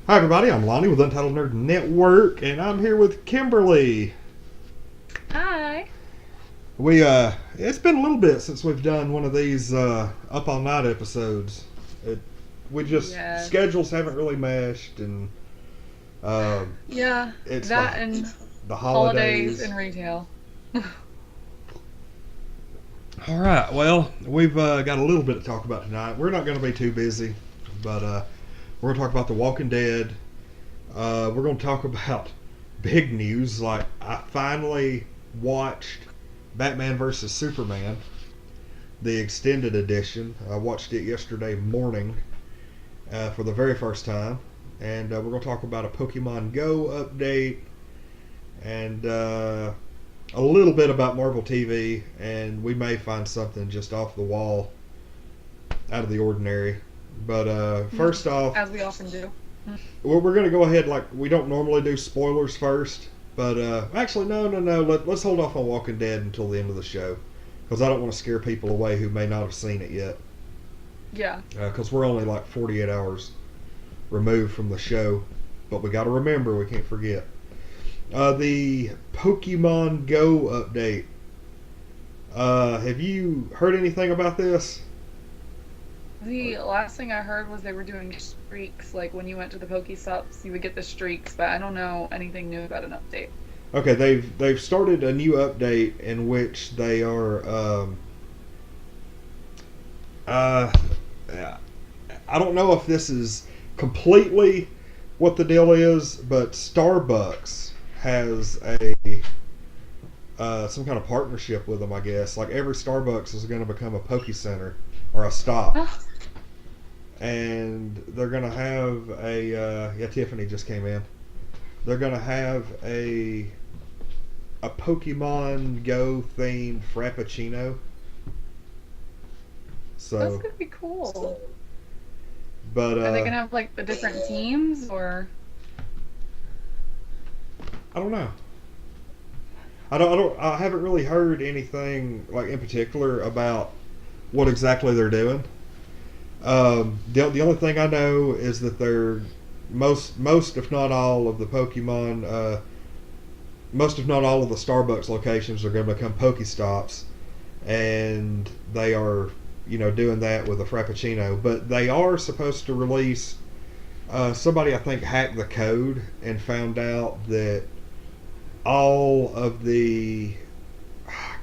Hi everybody, I'm Lonnie with Untitled Nerd Network, and I'm here with Kimberly. Hi. It's been a little bit since we've done one of these up all night episodes. It, we just Yes. schedules haven't really meshed, and Yeah, it's that and the holidays holidays. and retail. All right, well, we've got a little bit to talk about tonight. We're not going to be too busy, but we're going to talk about The Walking Dead. We're going to talk about big news. Like, I finally watched Batman vs. Superman, the extended edition. I watched it yesterday morning for the very first time. And we're going to talk about a Pokemon Go update and a little bit about Marvel TV. And we may find something just off the wall, out of the ordinary. But first off, As we often do. we're going to go ahead like we don't normally do spoilers first. But actually, no. Let's hold off on Walking Dead until the end of the show. Because I don't want to scare people away who may not have seen it yet. Yeah. Because we're only like 48 hours removed from the show. But we got to remember, we can't forget. The Pokemon Go update. Have you heard anything about this? The last thing I heard was they were doing streaks. Like when you went to the Pokestops, you would get the streaks, but I don't know anything new about an update. Okay, they've started a new update in which they are. Uh, I don't know if this is completely what the deal is, but Starbucks has a some kind of partnership with them. I guess like every Starbucks is going to become a Poke Center or a stop, Oh, and they're going to have a yeah. Tiffany just came in. They're going to have a Pokemon Go themed Frappuccino. that's So, gonna be cool. but Are they gonna have like the different teams or? I don't know. I haven't really heard anything like in particular about what exactly they're doing. The only thing I know is that they're most if not all of the Pokemon most if not all of the Starbucks locations are going to become Pokestops, and they are doing that with a Frappuccino. But they are supposed to release. Somebody I think hacked the code and found out that all of the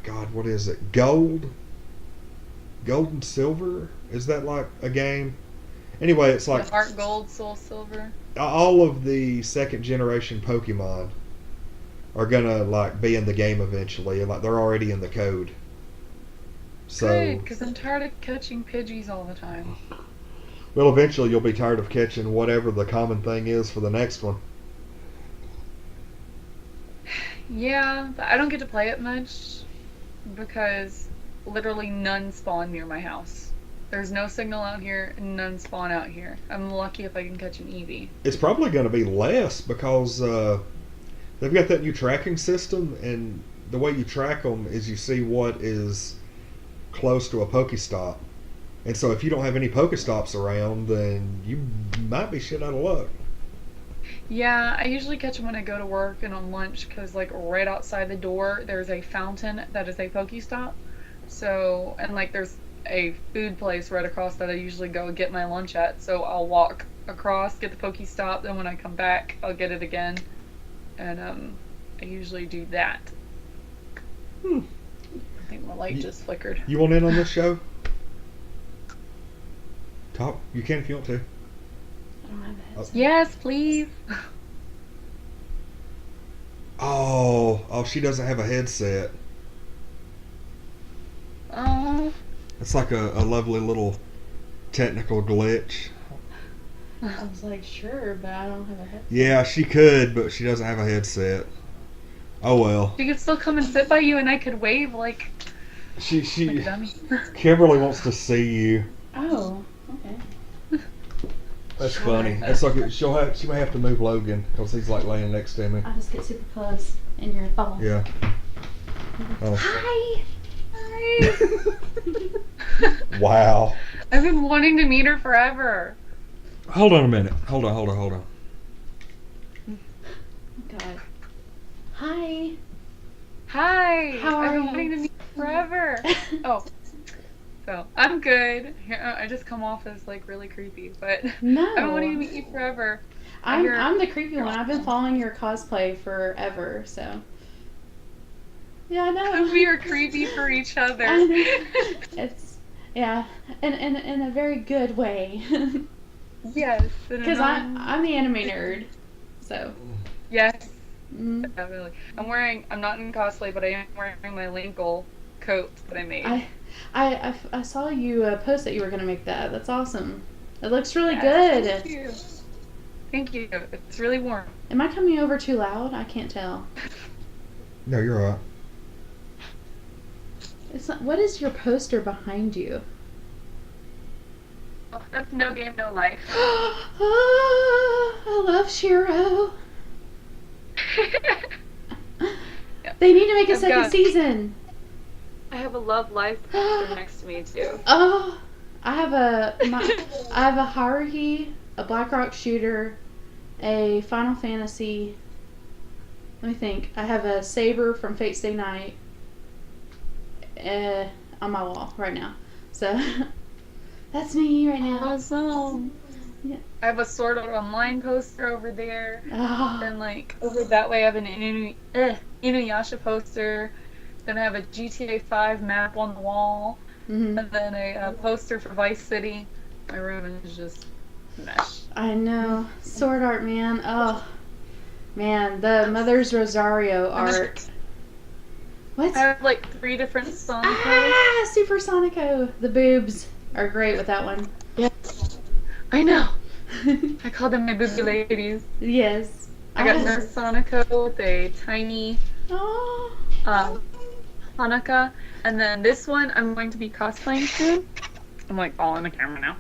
God, what is it? Gold and silver? Is that like a game? Anyway, it's The like Heart Gold, Soul Silver. all of the second generation Pokemon are gonna like be in the game eventually, and like they're already in the code. Good, So, because I'm tired of catching Pidgeys all the time. well, eventually you'll be tired of catching whatever the common thing is for the next one. Yeah, but I don't get to play it much because literally none spawn near my house. There's no signal out here and none spawn out here. I'm lucky if I can catch an Eevee. It's probably going to be less because they've got that new tracking system, and the way you track them is you see what is close to a Pokestop. And so if you don't have any Pokestops around, then you might be shit out of luck. Yeah, I usually catch them when I go to work and on lunch because, like, right outside the door, there's a fountain that is a Pokestop. So, and like, there's a food place right across that I usually go get my lunch at. So I'll walk across, get the Pokestop, then when I come back, I'll get it again. And I usually do that. Hmm. I think my light You, just flickered. you want in on this show? Talk. You can if you want to. I don't have a headset. Yes, please. Oh, she doesn't have a headset. Oh. It's like a lovely little technical glitch. I was like, sure, but I don't have a headset. Yeah, she could, but she doesn't have a headset. Oh well. She could still come and sit by you and I could wave like a She dummy. Kimberly wants to see you. Oh, okay. That's Sure. funny. That's like she may have to move Logan because he's like laying next to me. I'll just get super close in your bubble. Yeah. Oh. Hi! Hi. Wow. I've been wanting to meet her forever. Hold on a minute. Hold on. God. Hi. Hi. How are I've been you? wanting to meet you forever. Oh, so I'm good. Here, I just come off as like really creepy, but I've been wanting to No. meet you forever. I I'm hear I'm the creepy you're one. I've been awesome. following your cosplay forever, so yeah, I know. We are creepy for each other. I know. It's yeah, in a very good way. Yes, in a Because non. I'm the anime nerd, so Yes, mm, definitely. I'm not in cosplay, but I am wearing my Linkle coat that I made. I I saw you post that you were gonna make that. That's awesome. It looks really Yes, good. thank you. Thank you. It's really warm. Am I coming over too loud? I can't tell. No, you're all right. It's not, what is your poster behind you? That's no game, no life. Ah, I love Shiro. They need to make a I've second got- season. I have a Love Life poster next to me too. Oh, I have a Haruhi, a Blackrock shooter, a Final Fantasy. Let me think. I have a Saber from Fate Stay Night on my wall right now. So that's me right now. Awesome. Yeah. I have a Sword Art Online poster over there. Oh, Then like over that way I have an Inuyasha poster. Then I have a GTA 5 map on the wall. mhm. And then a poster for Vice City. My room is just mesh. I know. Sword Art, man. Oh, man. The Mother's Rosario art. What? I have like 3 different songs. Ah, Super Sonico. The boobs are great with that one. Yes. I know. I call them my booby ladies. Yes. I got Nurse Sonico with a tiny Oh. Hanukkah. And then this one I'm going to be cosplaying soon. I'm like all in the camera now.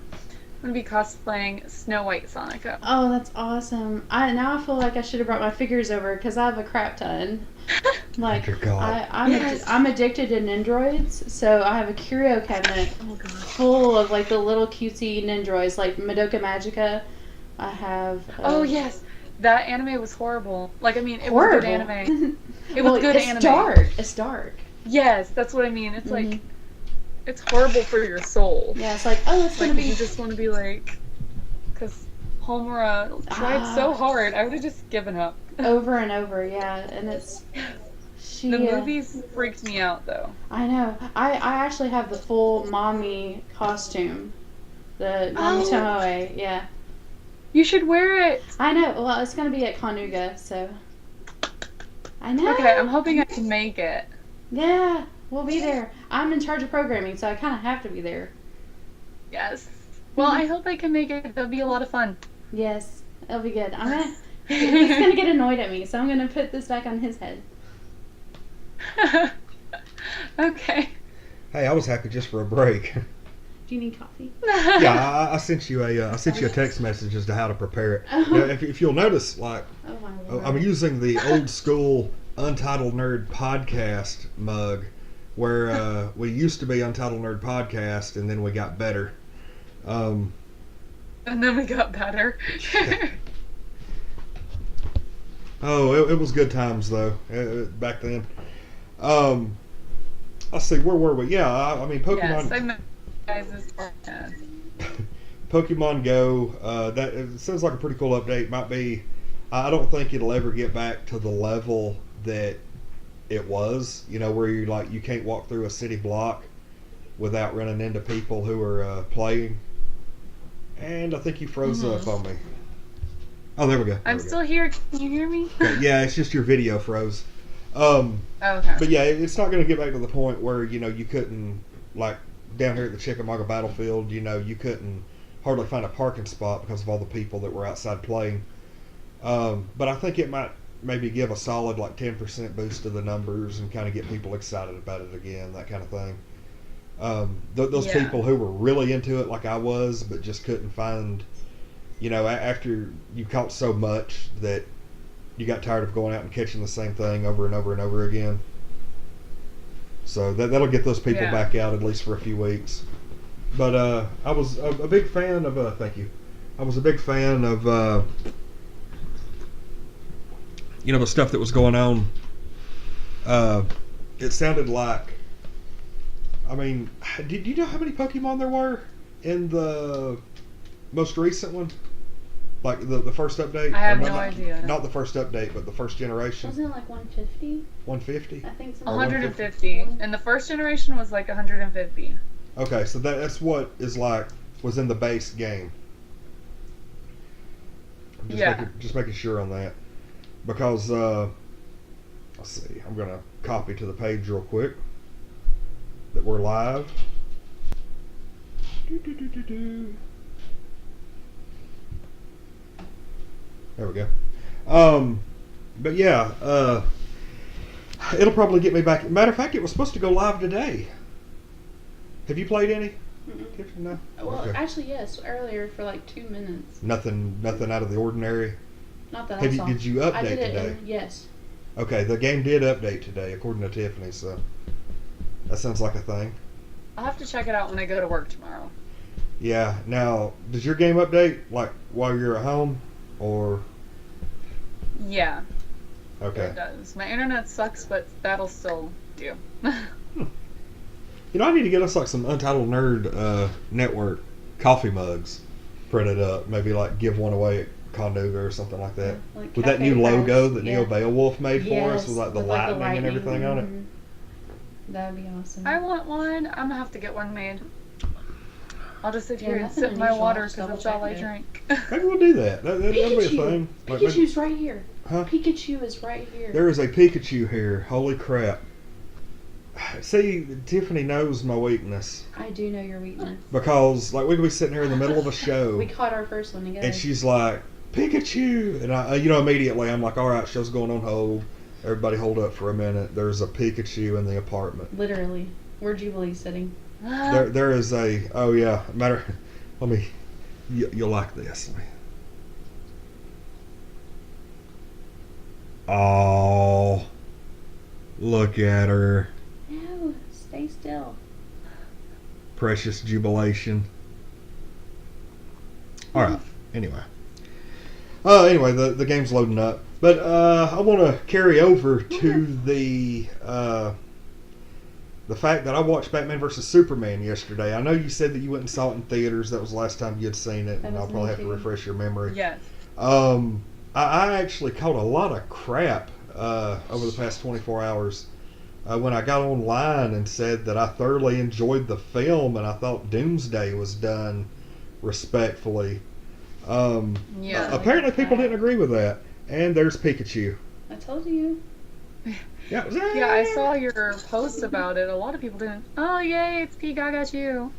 I'm going to be cosplaying Snow White Sonico. Oh, that's awesome. Now I feel like I should have brought my figures over because I have a crap ton. Like Dear God. I'm addicted to Nindroids, so I have a curio cabinet Oh god. full of like the little cutesy Nindroids, like Madoka Magica. I have. Oh yes. That anime was horrible. Like I mean, it Horrible. was good anime. It Well, was good it's anime. dark. It's dark. Yes, that's what I mean. It's Mhm. like it's horrible for your soul. Yeah, it's like, oh, it's Like gonna be. you just want to be like, because Homura tried so hard. I would have just given up. Over and over, yeah, and it's she. The movies freaked me out though. I know. I actually have the full mommy costume, the mommy Oh. Tomoe. Yeah, You should wear it. I know. Well, it's gonna be at Konuga, so I know. Okay, I'm hoping I can make it. Yeah, we'll be there. I'm in charge of programming, so I kind of have to be there. Yes. Well, I hope I can make it. That'll be a lot of fun. Yes, it'll be good. I'm gonna. He's gonna get annoyed at me, so I'm gonna put this back on his head. Okay. Hey, I was happy just for a break. Do you need coffee? Yeah, I sent you a text message as to how to prepare it. Now, if you'll notice, like Oh my lord. I'm using the old school Untitled Nerd podcast mug, where we used to be Untitled Nerd podcast, and then we got better. And then we got better. Oh, it was good times though back then. Let's see, where were we? Yeah, I mean Pokemon. Yes, I met guys this podcast. Pokemon Go. That it sounds like a pretty cool update. Might be. I don't think it'll ever get back to the level that it was. You know, where you can't walk through a city block without running into people who are playing. And I think you froze up on me. Oh, there we go. There I'm we go. still here. Can you hear me? Okay, yeah, it's just your video froze. Okay. But yeah, it's not going to get back to the point where you couldn't, like down here at the Chickamauga Battlefield. You couldn't hardly find a parking spot because of all the people that were outside playing. But I think it might maybe give a solid like 10% boost to the numbers and kind of get people excited about it again, that kind of thing. Those Yeah. people who were really into it, like I was, but just couldn't find, after you caught so much that you got tired of going out and catching the same thing over and over and over again. So that'll get those people Yeah. back out at least for a few weeks. But I was a big fan of. Thank you. I was a big fan of the stuff that was going on, it sounded like, I mean, did you know how many Pokemon there were in the most recent one? Like the first update? I have Or no idea. Not the first update, but the first generation. Wasn't it like 150? 150? I think so. 150. And the first generation was like 150. Okay, so that's what was in the base game. I'm just making sure on that. Because, let's see, I'm going to copy to the page real quick that we're live. There we go. But yeah, it'll probably get me back. Matter of fact, it was supposed to go live today. Have you played any? Mm-mm. No. Well, Okay. actually, yes. Earlier for like 2 minutes. Nothing out of the ordinary. Not that I saw. Did you update I did it. today? Yes. Okay, the game did update today, according to Tiffany. So that sounds like a thing. I'll have to check it out when I go to work tomorrow. Yeah. Now, does your game update like while you're at home, or? Yeah, Okay. it does. My internet sucks, but that'll still do. I need to get us like some Untitled Nerd Network coffee mugs printed up. Maybe like give one away at Conduga or something like that. Like With that Cafe new logo Fresh. that Neil Beowulf made for us, Yes, with like the with, lightning and everything on it. Mhm. That'd be awesome. I want one. I'm gonna have to get one made. I'll just sit Yeah, here and that's sip an my unusual. water I'll just because that's all I double-check drink. Maybe we'll do that. That'll be a Pikachu. thing. Like, maybe- Pikachu's right here. Huh? Pikachu is right here. There is a Pikachu here. Holy crap. See, Tiffany knows my weakness. I do know your weakness. Because, like, we could be sitting here in the middle of a show, We caught our first one together. and she's like, Pikachu! And I, immediately I'm like, alright, show's going on hold. Everybody hold up for a minute. There's a Pikachu in the apartment. Literally. Where Jubilee's sitting. There is a, oh yeah, let me, you'll like this. Oh, look at her. No, stay still. Precious jubilation. Alright, anyway. Anyway, the game's loading up. But I want to carry over to the fact that I watched Batman vs. Superman yesterday. I know you said that you went and saw it in theaters. That was the last time you had seen it, That and was I'll probably me have to too. refresh your memory. Yes. I actually caught a lot of crap over the past 24 hours when I got online and said that I thoroughly enjoyed the film and I thought Doomsday was done respectfully. Yeah. Apparently people didn't agree with that. And there's Pikachu. I told you. Yeah, Yeah, I saw your post about it. A lot of people didn't. Oh, yay, it's Pete, I got you.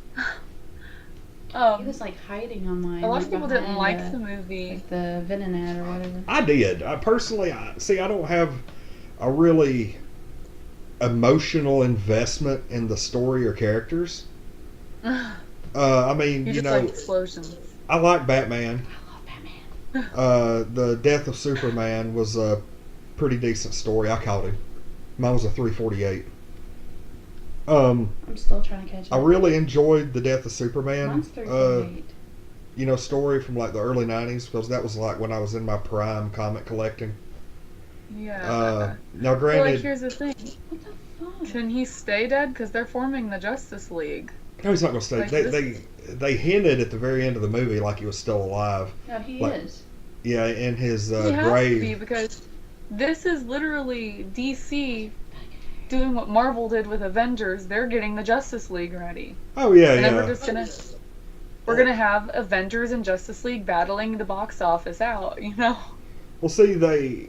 He was like hiding online. A lot like, of people didn't behind like the movie. like the Venom ad or whatever. I did. I personally, I don't have a really emotional investment in the story or characters. I mean, You just know, like explosions. I like Batman. I love Batman. The death of Superman was a pretty decent story. I caught him. Mine was a 348. I'm still trying to catch up. I really enjoyed the death of Superman. Mine's 348. Story from like the early 90s, because that was like when I was in my prime comic collecting. Yeah. Now, Well, granted, like, here's the thing. What the fuck? Can he stay dead? Because they're forming the Justice League. no, he's not going to stay. Like, They hinted at the very end of the movie like he was still alive. No, he Like, is. Yeah, in his He has to grave. be, because this is literally DC doing what Marvel did with Avengers. They're getting the Justice League ready. Oh yeah, And then yeah. we're gonna have Avengers and Justice League battling the box office out, you know? Well, see, they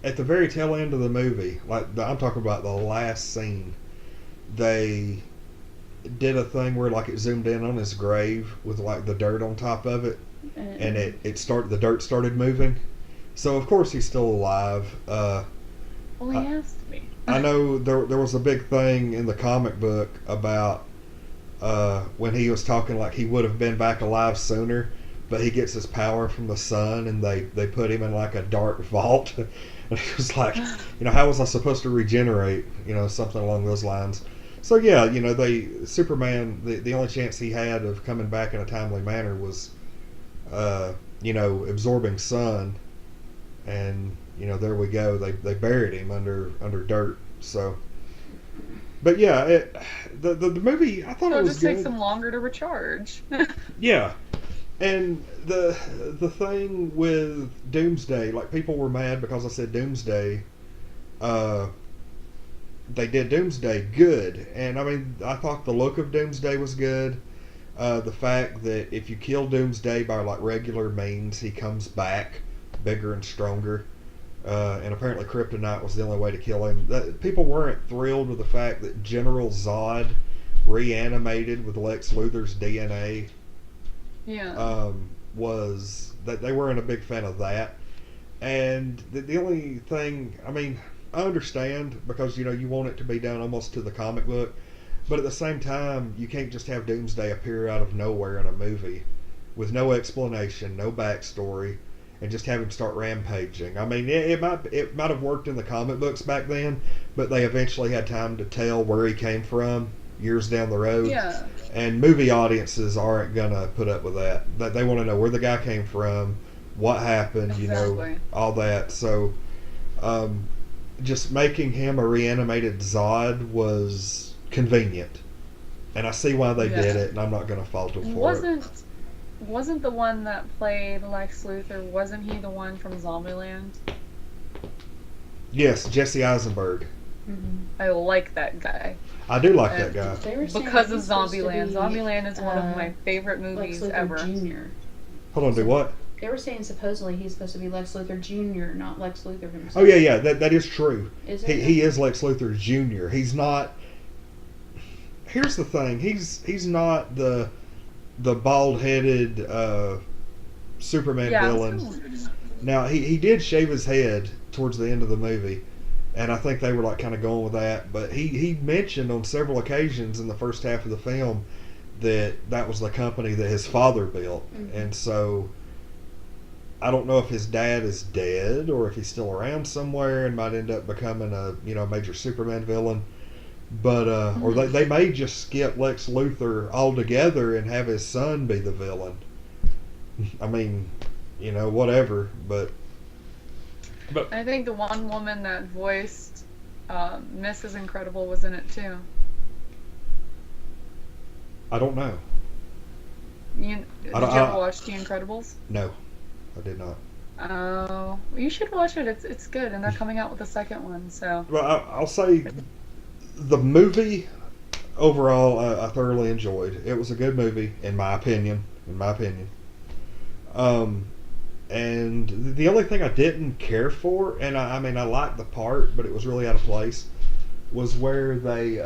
at the very tail end of the movie, I'm talking about the last scene, they did a thing where like it zoomed in on his grave with like the dirt on top of it, and the dirt started moving. So of course he's still alive. Well, he has to be. I know there was a big thing in the comic book about when he was talking like he would have been back alive sooner, but he gets his power from the sun, and they put him in like a dark vault. And he was like, how was I supposed to regenerate? Something along those lines. So yeah, Superman, the only chance he had of coming back in a timely manner was absorbing sun, and there we go. They buried him under dirt. So, but yeah, the movie I thought So it it was just takes good. them longer to recharge. Yeah, and the thing with Doomsday, like people were mad because I said Doomsday. Uh, they did Doomsday good, and I mean I thought the look of Doomsday was good. The fact that if you kill Doomsday by like regular means, he comes back bigger and stronger. And apparently Kryptonite was the only way to kill him. People weren't thrilled with the fact that General Zod reanimated with Lex Luthor's DNA. Yeah. Was that they weren't a big fan of that. And the only thing, I mean, I understand because you want it to be done almost to the comic book, but at the same time, you can't just have Doomsday appear out of nowhere in a movie with no explanation, no backstory, and just have him start rampaging. I mean, it might have worked in the comic books back then, but they eventually had time to tell where he came from years down the road. Yeah. And movie audiences aren't gonna put up with that. That they want to know where the guy came from, what happened, Exactly. all that. So, um, just making him a reanimated Zod was convenient, and I see why they Yeah. did it, and I'm not gonna fault them for it. Wasn't the one that played Lex Luthor, wasn't he the one from Zombieland? Yes, Jesse Eisenberg. I like that guy. I do like that And guy. They were saying Because that of he's supposed to Zombieland. be, Zombieland is one of my uh, favorite Lex movies Luthor ever. Jr. Hold on, do what? They were saying supposedly he's supposed to be Lex Luthor Jr., not Lex Luthor himself. Oh yeah, that is true. Is it? He is Lex Luthor Jr. He's not. Here's the thing. He's not the bald headed Superman Yeah. villain. Now he did shave his head towards the end of the movie, and I think they were like kind of going with that. But he mentioned on several occasions in the first half of the film that was the company that his father built, and so I don't know if his dad is dead or if he's still around somewhere and might end up becoming a major Superman villain. But or they may just skip Lex Luthor altogether and have his son be the villain. I mean, whatever. But I think the one woman that voiced Mrs. Incredible was in it too. I don't know. Did you I don't- ever watch The Incredibles? No, I did not. Oh, you should watch it. It's good, and they're coming out with a second one. So Well, I'll say the movie overall I thoroughly enjoyed. It was a good movie in my opinion. And the only thing I didn't care for, and I mean I liked the part, but it was really out of place, was where they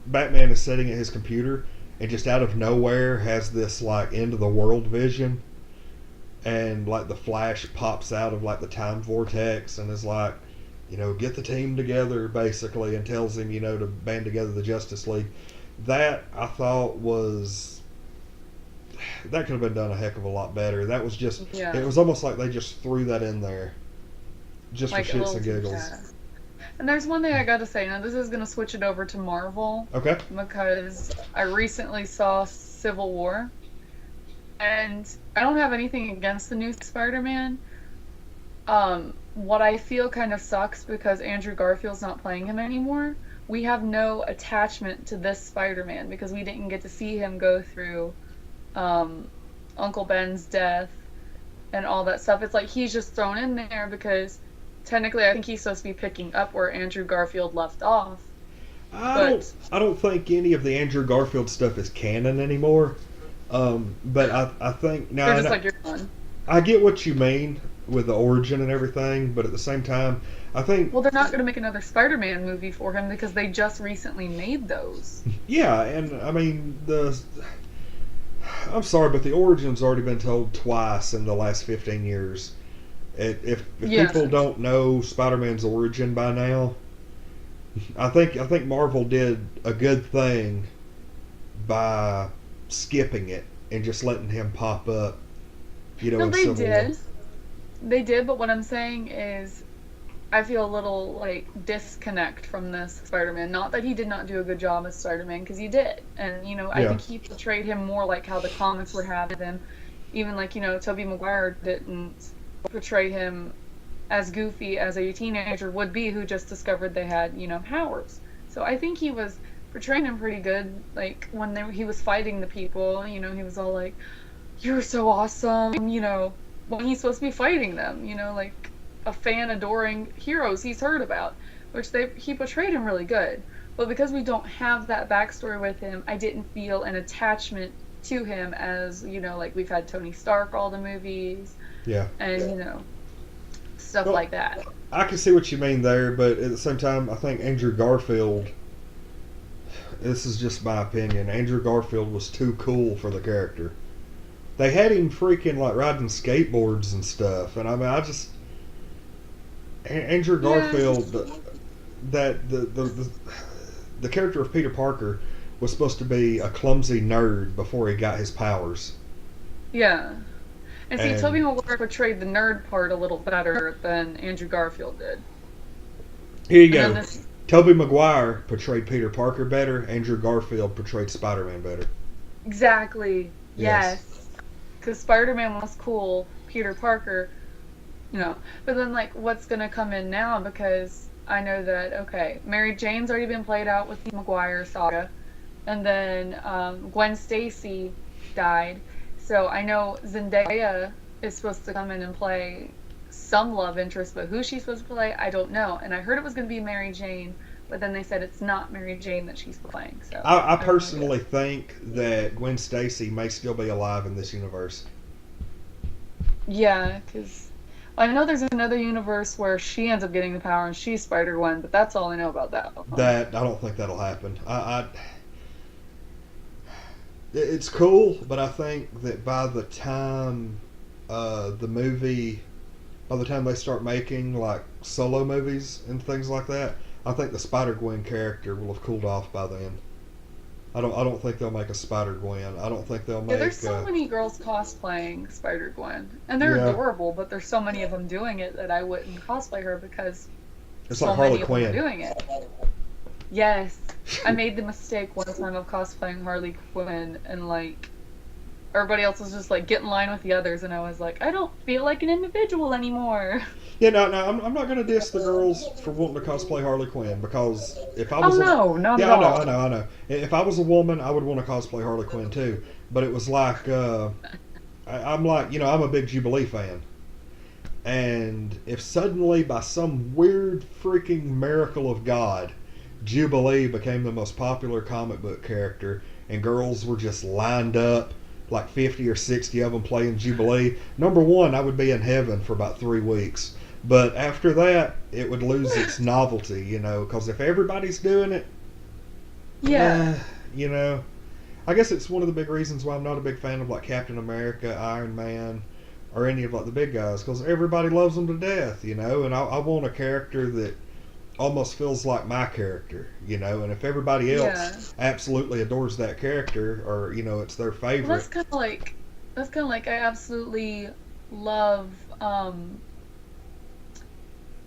Batman is sitting at his computer and just out of nowhere has this like end of the world vision, and like the Flash pops out of like the time vortex and is like, get the team together basically, and tells him to band together the Justice League. That I thought that could have been done a heck of a lot better. That was just yeah, it was almost like they just threw that in there just like for a shits little and too giggles. fast. And there's one thing I gotta say. Now this is gonna switch it over to Marvel Okay. because I recently saw Civil War, and I don't have anything against the new Spider-Man. What I feel kind of sucks because Andrew Garfield's not playing him anymore. We have no attachment to this Spider-Man because we didn't get to see him go through Uncle Ben's death and all that stuff. It's like he's just thrown in there because technically I think he's supposed to be picking up where Andrew Garfield left off. I don't think any of the Andrew Garfield stuff is canon anymore. But I think now They're just like, you're done. I get what you mean with the origin and everything, but at the same time, I think Well, they're not going to make another Spider-Man movie for him because they just recently made those. yeah, and I mean I'm sorry, but the origin's already been told twice in the last 15 years. If Yeah. people don't know Spider-Man's origin by now, I think Marvel did a good thing by skipping it and just letting him pop up. No, in they Civil War. did. They did, but what I'm saying is I feel a little like disconnect from this Spider-Man. Not that he did not do a good job as Spider-Man, because he did, and I Yeah. think he portrayed him more like how the comics were having him. Even like Tobey Maguire didn't portray him as goofy as a teenager would be who just discovered they had powers. So I think he was portraying him pretty good. Like when he was fighting the people, he was all like, "You're so awesome," when he's supposed to be fighting them, like a fan adoring heroes he's heard about, which he portrayed him really good. But because we don't have that backstory with him, I didn't feel an attachment to him as, like we've had Tony Stark all the movies Yeah. and, stuff Well, like that. I can see what you mean there, but at the same time, I think Andrew Garfield. This is just my opinion. Andrew Garfield was too cool for the character. They had him freaking like riding skateboards and stuff, and I mean, Andrew Garfield, that the character of Peter Parker was supposed to be a clumsy nerd before he got his powers. Yeah. And see, And Tobey Maguire portrayed the nerd part a little better than Andrew Garfield did. here you And then go. this, Tobey Maguire portrayed Peter Parker better. Andrew Garfield portrayed Spider-Man better. exactly, Yes. yes. Because Spider-Man was cool, Peter Parker, But then, like, what's going to come in now? Because I know that, okay, Mary Jane's already been played out with the Maguire saga. And then Gwen Stacy died. So I know Zendaya is supposed to come in and play some love interest, but who she's supposed to play, I don't know. And I heard it was going to be Mary Jane, but then they said it's not Mary Jane that she's playing. So I have no personally idea. think that Gwen Stacy may still be alive in this universe. Yeah, because I know there's another universe where she ends up getting the power and she's Spider-Gwen, but that's all I know about that one. That I don't think that'll happen. It's cool, but I think that by the time the movie, by the time they start making like solo movies and things like that, I think the Spider Gwen character will have cooled off by then. I don't think they'll make a Spider Gwen. I don't think they'll Yeah, make. there's so many girls cosplaying Spider-Gwen, and they're Yeah, adorable, but there's so many of them doing it that I wouldn't cosplay her because it's so like many Harley of them are Quinn. doing it. Yes, I made the mistake one time of cosplaying Harley Quinn, and like everybody else was just like get in line with the others, and I was like, I don't feel like an individual anymore. Yeah, no, I'm not gonna diss the girls for wanting to cosplay Harley Quinn because if I Oh was no, not at yeah, all. I know. If I was a woman, I would want to cosplay Harley Quinn too. But it was like I'm like I'm a big Jubilee fan, and if suddenly by some weird freaking miracle of God, Jubilee became the most popular comic book character, and girls were just lined up like 50 or 60 of them playing Jubilee. Number one, I would be in heaven for about 3 weeks. But after that, it would lose its novelty, because if everybody's doing it, Yeah. you know, I guess it's one of the big reasons why I'm not a big fan of like Captain America, Iron Man, or any of like the big guys, because everybody loves them to death, and I want a character that almost feels like my character, and if everybody Yeah. else absolutely adores that character, or it's their Well, favorite. that's kind of like um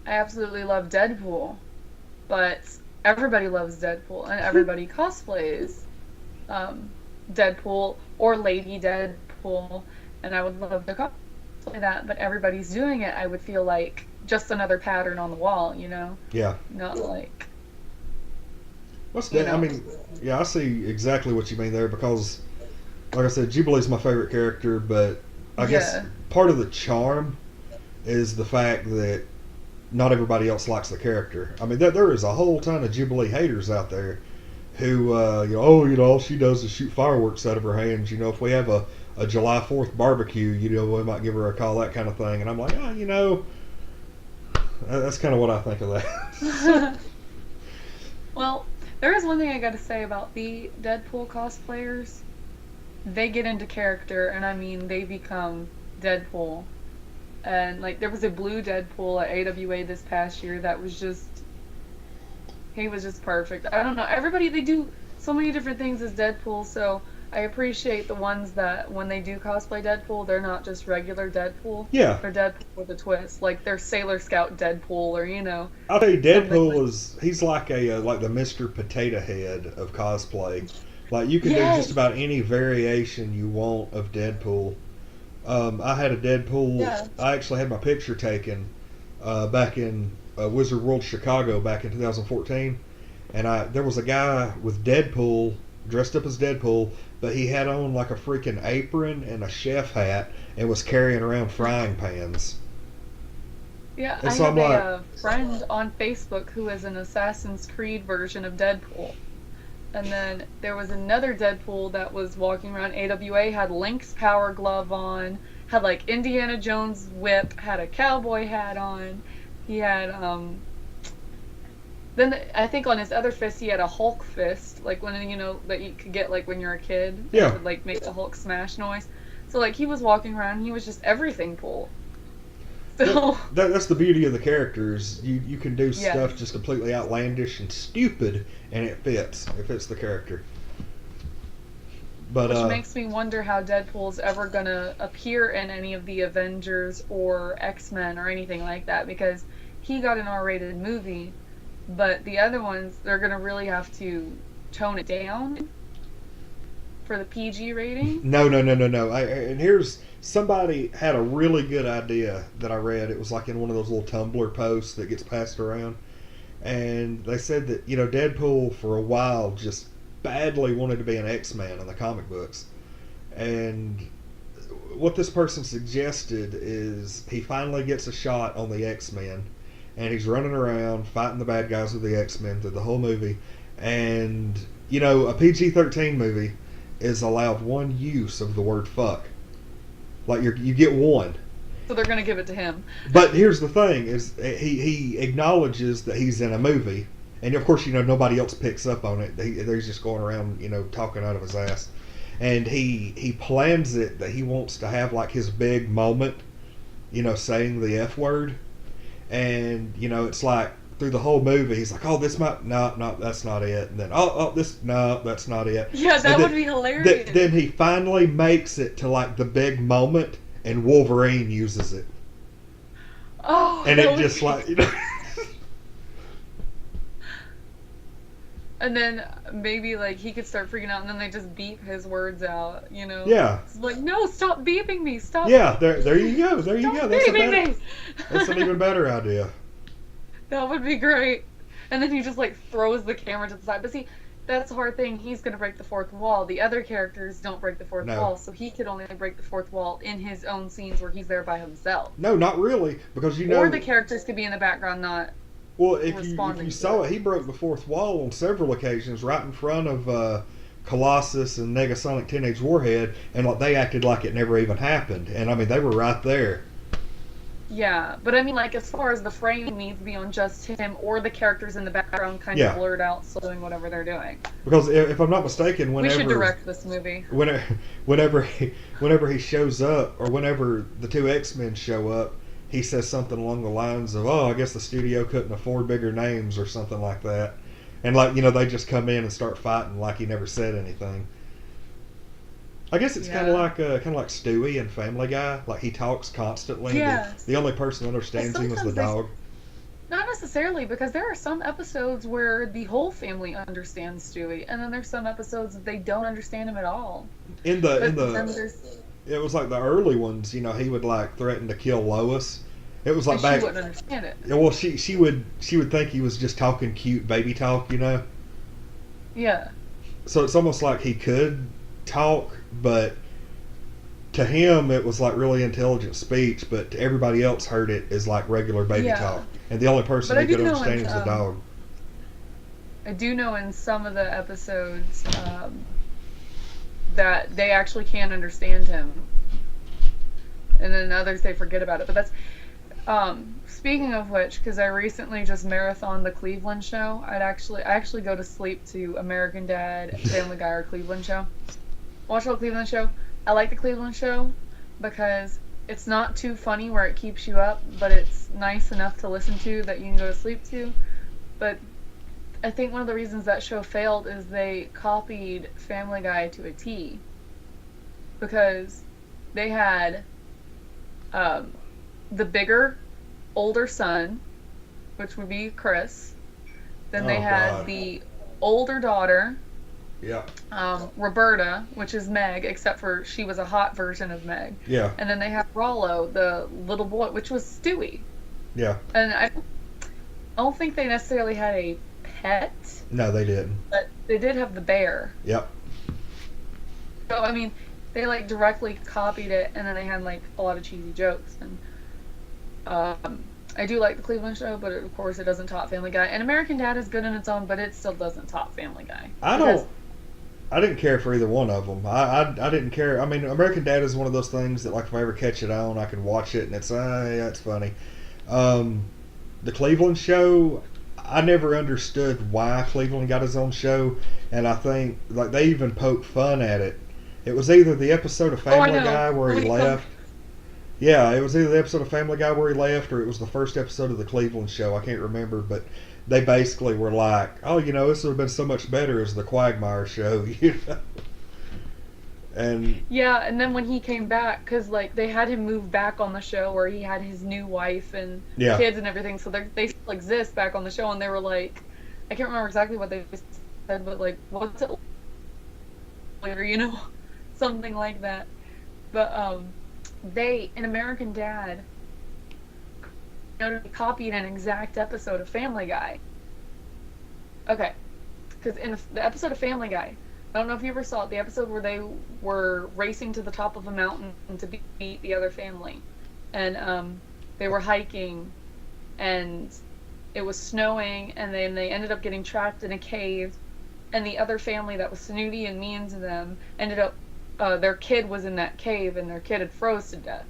I absolutely love Deadpool, but everybody loves Deadpool and everybody cosplays um, Deadpool or Lady Deadpool, and I would love to cosplay that, but everybody's doing it. I would feel like just another pattern on the wall, Yeah. not like, What's you that? I know. mean, yeah, I see exactly what you mean there because, like I said, Jubilee's my favorite character, but I guess Yeah. part of the charm is the fact that not everybody else likes the character. I mean, there is a whole ton of Jubilee haters out there who, all she does is shoot fireworks out of her hands. If we have a July 4th barbecue, we might give her a call, that kind of thing. And I'm like, that's kind of what I think of that. Well, there is one thing I gotta say about the Deadpool cosplayers. They get into character, and I mean, they become Deadpool. And, like, there was a blue Deadpool at AWA this past year that was just. He was just perfect. I don't know. Everybody, they do so many different things as Deadpool, so I appreciate the ones that when they do cosplay Deadpool, they're not just regular Deadpool. Yeah. They're Deadpool with a twist. Like they're Sailor Scout Deadpool, or I'll tell you, something Deadpool like. he's like like the Mr. Potato Head of cosplay. Like you can do just Yes. about any variation you want of Deadpool. I had a Deadpool. Yeah. I actually had my picture taken back in Wizard World Chicago back in 2014, and there was a guy with Deadpool dressed up as Deadpool, but he had on like a freaking apron and a chef hat and was carrying around frying pans. Yeah, And I so have I'm like, a friend on Facebook who is an Assassin's Creed version of Deadpool. And then there was another Deadpool that was walking around AWA, had Link's power glove on, had like Indiana Jones whip, had a cowboy hat on. He had then I think on his other fist he had a Hulk fist, like one that you could get like when you're a kid. Yeah. It would like make the Hulk smash noise. So like he was walking around, he was just everything pool. So that's the beauty of the characters. You can do Yeah. stuff just completely outlandish and stupid, and it fits. It fits the character. But which makes me wonder how Deadpool's ever gonna appear in any of the Avengers or X-Men or anything like that, because he got an R-rated movie, but the other ones, they're gonna really have to tone it down for the PG rating. no. And here's somebody had a really good idea that I read. It was like in one of those little Tumblr posts that gets passed around, and they said that Deadpool for a while just badly wanted to be an X-Man in the comic books, and what this person suggested is he finally gets a shot on the X-Men, and he's running around fighting the bad guys with the X-Men through the whole movie, and a PG-13 movie is allowed one use of the word fuck. Like you get one. So they're gonna give it to him. But here's the thing: is he acknowledges that he's in a movie, and of course nobody else picks up on it. They're just going around talking out of his ass, and he plans it that he wants to have like his big moment, saying the F word, and it's like through the whole movie he's like, oh, this might no that's not it, and then this no that's not it. Yeah, that would be hilarious. Then he finally makes it to like the big moment, and Wolverine uses it. Oh, And that it would just be- like And then maybe like he could start freaking out, and then they just beep his words out. Yeah. It's like, no, stop beeping me, stop. Yeah, there you go. There you Stop go. beeping me. That's an even better idea. That would be great. And then he just like throws the camera to the side. But see, that's the hard thing. He's gonna break the fourth wall. The other characters don't break the fourth No. wall, so he could only break the fourth wall in his own scenes where he's there by himself. No, not really, because Or the characters could be in the background, not. well, if responding you to saw it. it, he broke the fourth wall on several occasions, right in front of Colossus and Negasonic Teenage Warhead, and like they acted like it never even happened, and I mean they were right there. Yeah, but I mean, like, as far as the frame needs to be on just him, or the characters in the background kind Yeah. of blurred out, so doing whatever they're doing. Because if I'm not mistaken, We should direct this movie. whenever he shows up, or whenever the two X-Men show up, he says something along the lines of, "Oh, I guess the studio couldn't afford bigger names," or something like that. And like they just come in and start fighting like he never said anything. I guess it's kind Yeah. of like Stewie in Family Guy. Like he talks constantly. Yes. The only person that understands him is the sometimes they- dog. Not necessarily, because there are some episodes where the whole family understands Stewie, and then there's some episodes that they don't understand him at all. In But the then there's, it was like the early ones. He would like threaten to kill Lois. It was like and back. she wouldn't understand it. Well, she would think he was just talking cute baby talk, Yeah. So it's almost like he could talk, but to him it was like really intelligent speech, but to everybody else heard it as like regular baby Yeah. talk, and the only person But I who could do know understand in, was the dog. I do know in some of the episodes that they actually can understand him, and then others they forget about it. But that's speaking of which, because I recently just marathoned the Cleveland Show. I actually go to sleep to American Dad, Family Guy, or Cleveland Show. Watch the Cleveland Show. I like the Cleveland Show because it's not too funny where it keeps you up, but it's nice enough to listen to that you can go to sleep to. But I think one of the reasons that show failed is they copied Family Guy to a T, because they had um, the bigger, older son, which would be Chris. Then they Oh had God. the older daughter, Yeah. Roberta, which is Meg, except for she was a hot version of Meg. Yeah. And then they had Rollo, the little boy, which was Stewie. Yeah. And I don't think they necessarily had a pet, No, they didn't. but they did have the bear. Yep. So I mean, they like directly copied it, and then they had like a lot of cheesy jokes. And I do like the Cleveland Show, but of course it doesn't top Family Guy. And American Dad is good in its own, but it still doesn't top Family Guy. I didn't care for either one of them. I didn't care. I mean, American Dad is one of those things that, like, if I ever catch it on, I can watch it and it's yeah, it's funny. The Cleveland Show, I never understood why Cleveland got his own show, and I think like they even poked fun at it. It was either the episode of Family Guy where he left. Yeah, it was either the episode of Family Guy where he left, or it was the first episode of the Cleveland Show. I can't remember, but they basically were like, "Oh, this would have been so much better as the Quagmire Show," And yeah, and then when he came back, because like they had him move back on the show where he had his new wife and kids and everything, so they still exist back on the show, and they were like, I can't remember exactly what they said, but like, what's it later, something like that. But they in American Dad, copied an exact episode of Family Guy. Okay, because in the episode of Family Guy, I don't know if you ever saw it, the episode where they were racing to the top of a mountain to beat the other family. And they were hiking, and it was snowing, and then they ended up getting trapped in a cave, and the other family that was snooty and mean to them ended up, their kid was in that cave, and their kid had froze to death.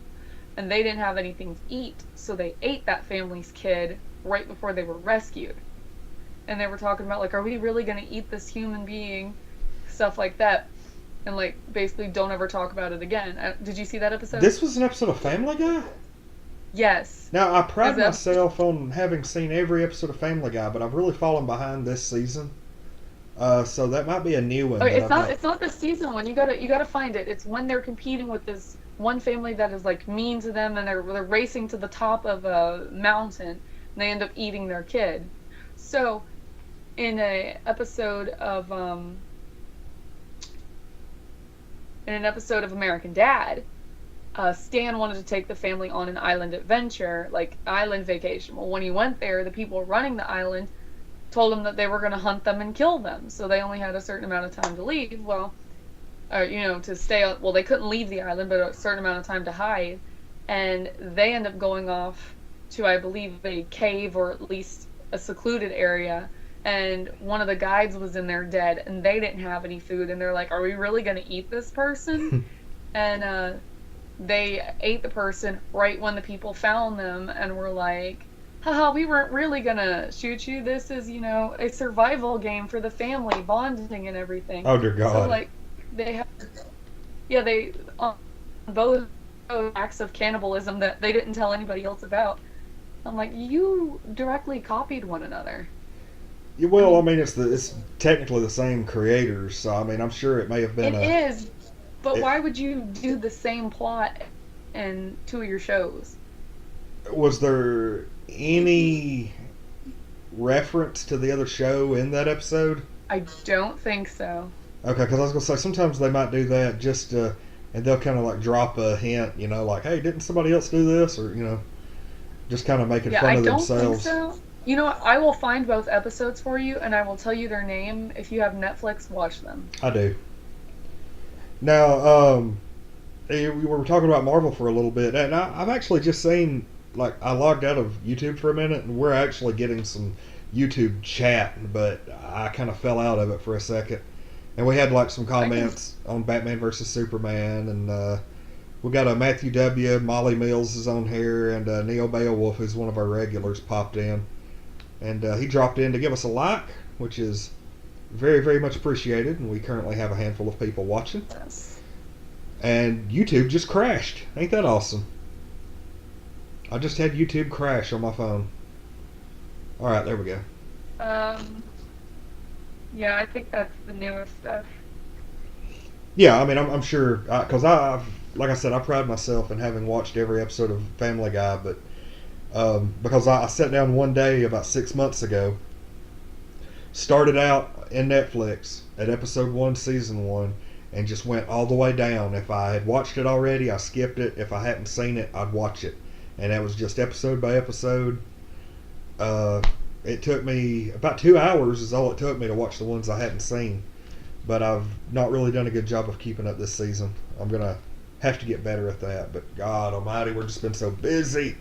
And they didn't have anything to eat, so they ate that family's kid right before they were rescued. And they were talking about, like, are we really going to eat this human being? Stuff like that, and like basically don't ever talk about it again. Did you see that episode? This was an episode of Family Guy? Yes. Now, I pride myself on having seen every episode of Family Guy, but I've really fallen behind this season. So that might be a new one. Okay, it's not the season one. You gotta find it. It's when they're competing with this one family that is like mean to them, and they're racing to the top of a mountain, and they end up eating their kid. So, in an episode of American Dad, Stan wanted to take the family on an island adventure, like island vacation. Well, when he went there, the people running the island told him that they were going to hunt them and kill them, so they only had a certain amount of time to leave. Well, to stay. Well, they couldn't leave the island, but a certain amount of time to hide, and they end up going off to, I believe, a cave or at least a secluded area. And one of the guides was in there dead, and they didn't have any food, and they're like, are we really going to eat this person? And they ate the person right when the people found them, and were like, haha, we weren't really going to shoot you. This is, a survival game for the family, bonding and everything. Oh, dear God. So, like, they have, they, on both acts of cannibalism that they didn't tell anybody else about. I'm like, you directly copied one another. Well, I mean, it's technically the same creators, so I mean, I'm sure it may have been. It is, but why would you do the same plot in two of your shows? Was there any reference to the other show in that episode? I don't think so. Okay, because I was gonna say sometimes they might do that just and they'll kind of like drop a hint, like, hey, didn't somebody else do this, or just kind of making fun of themselves. I don't think so. You know what? I will find both episodes for you, and I will tell you their name. If you have Netflix, watch them. I do. Now, we were talking about Marvel for a little bit, and I've actually just seen, like, I logged out of YouTube for a minute, and we're actually getting some YouTube chat, but I kind of fell out of it for a second. And we had, like, some comments on Batman vs. Superman, and we got a Matthew W., Molly Mills is on here, and Neil Beowulf, who's one of our regulars, popped in. And he dropped in to give us a like, which is very, very much appreciated. And we currently have a handful of people watching. Yes. And YouTube just crashed. Ain't that awesome? I just had YouTube crash on my phone. Alright, there we go. Yeah, I think that's the newest stuff. Yeah, I mean, I'm sure because like I said, I pride myself in having watched every episode of Family Guy, but because I sat down one day about 6 months ago, started out in Netflix at episode one, season one, and just went all the way down. If I had watched it already, I skipped it. If I hadn't seen it, I'd watch it, and that was just episode by episode. Uh, it took me about 2 hours is all it took me to watch the ones I hadn't seen, but I've not really done a good job of keeping up this season. I'm gonna have to get better at that. But God Almighty, we've just been so busy.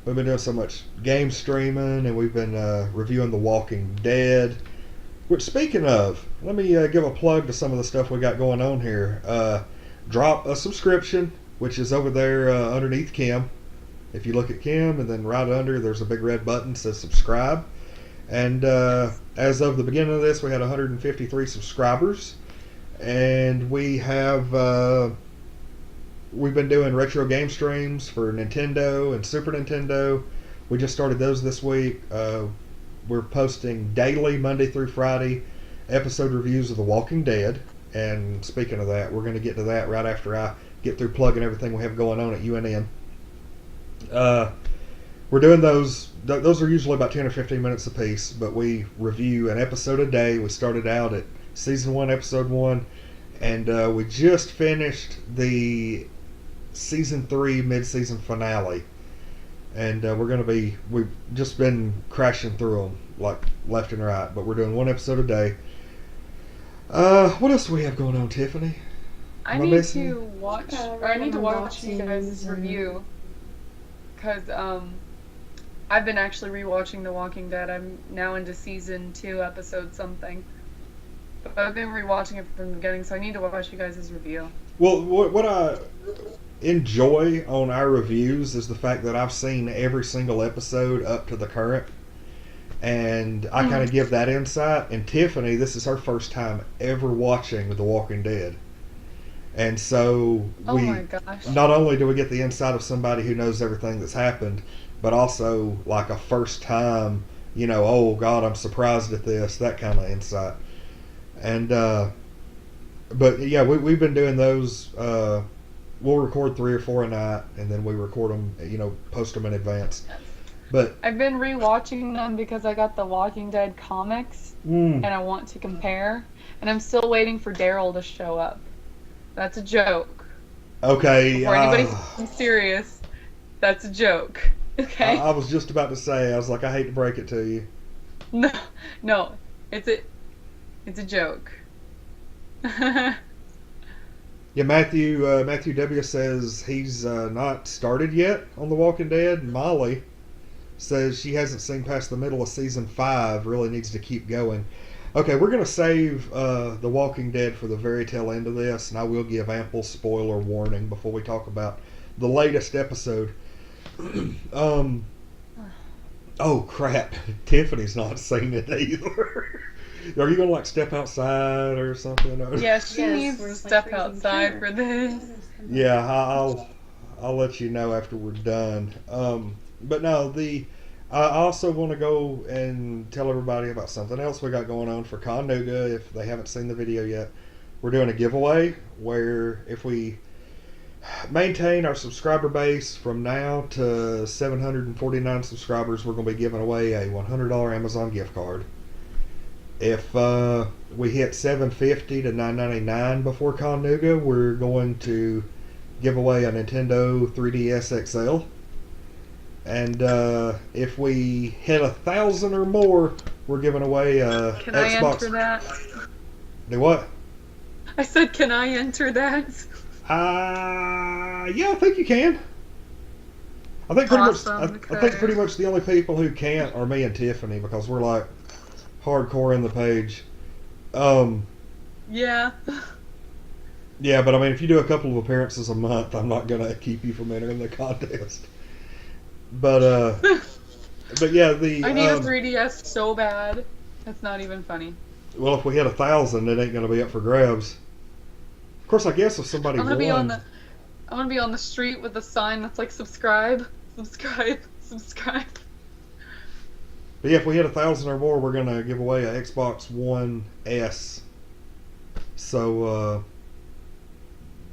We've been doing so much game streaming, and we've been reviewing The Walking Dead. Which, speaking of, let me give a plug to some of the stuff we got going on here. Drop a subscription, which is over there underneath Kim. If you look at Kim, and then right under, there's a big red button that says subscribe. And as of the beginning of this, we had 153 subscribers, and we've been doing retro game streams for Nintendo and Super Nintendo. We just started those this week. We're posting daily, Monday through Friday, episode reviews of The Walking Dead. And speaking of that, we're going to get to that right after I get through plugging everything we have going on at UNN. We're doing those. Those are usually about 10 or 15 minutes a piece, but we review an episode a day. We started out at season 1, episode 1, and we just finished the season 3 mid-season finale. And we've just been crashing through them like left and right, but we're doing one episode a day. What else do we have going on, Tiffany? I need to watch you guys' review, because I've been actually rewatching The Walking Dead. I'm now into season 2, episode something. But I've been rewatching it from the beginning, so I need to watch you guys' review. Well, what I enjoy on our reviews is the fact that I've seen every single episode up to the current, and I kind of give that insight. And Tiffany, this is her first time ever watching The Walking Dead, and so my gosh. not only do we get the insight of somebody who knows everything that's happened, but also like a first time, oh God, I'm surprised at this, that kind of insight. And but yeah, we've been doing those. We'll record 3 or 4 a night, and then we record them, post them in advance. But I've been rewatching them because I got the Walking Dead comics, and I want to compare. And I'm still waiting for Daryl to show up. That's a joke. Okay. For anybody who's serious, that's a joke. Okay. I was just about to say. I was like, I hate to break it to you. No, it's a joke. Yeah, Matthew W says he's not started yet on The Walking Dead. Molly says she hasn't seen past the middle of season 5. Really needs to keep going. Okay, we're going to save The Walking Dead for the very tail end of this, and I will give ample spoiler warning before we talk about the latest episode. Oh crap! Tiffany's not seen it either. Are you gonna like step outside or something? Or? Yeah, she needs to step outside for this. Yeah, I'll let you know after we're done. But no, I also want to go and tell everybody about something else we got going on for Connuga. If they haven't seen the video yet, we're doing a giveaway where if we maintain our subscriber base from now to 749 subscribers, we're going to be giving away a $100 Amazon gift card. If we hit 750 to 999 before Connuga, we're going to give away a Nintendo 3DS XL. And if we hit 1,000 or more, we're giving away a Can Xbox. I enter that? Do what? I said, can I enter that? Yeah, I think you can. I think pretty Awesome, much. I think pretty much the only people who can't are me and Tiffany, because we're like hardcore in the page. Yeah. Yeah, but I mean, if you do a couple of appearances a month, I'm not gonna keep you from entering the contest. But yeah, I need a 3DS so bad. That's not even funny. Well, if we hit 1,000, it ain't gonna be up for grabs. Of course, I guess if somebody I'm gonna won. I'm gonna be on the street with a sign that's like subscribe, subscribe, subscribe. But yeah, if we hit 1,000 or more, we're gonna give away a Xbox One S. So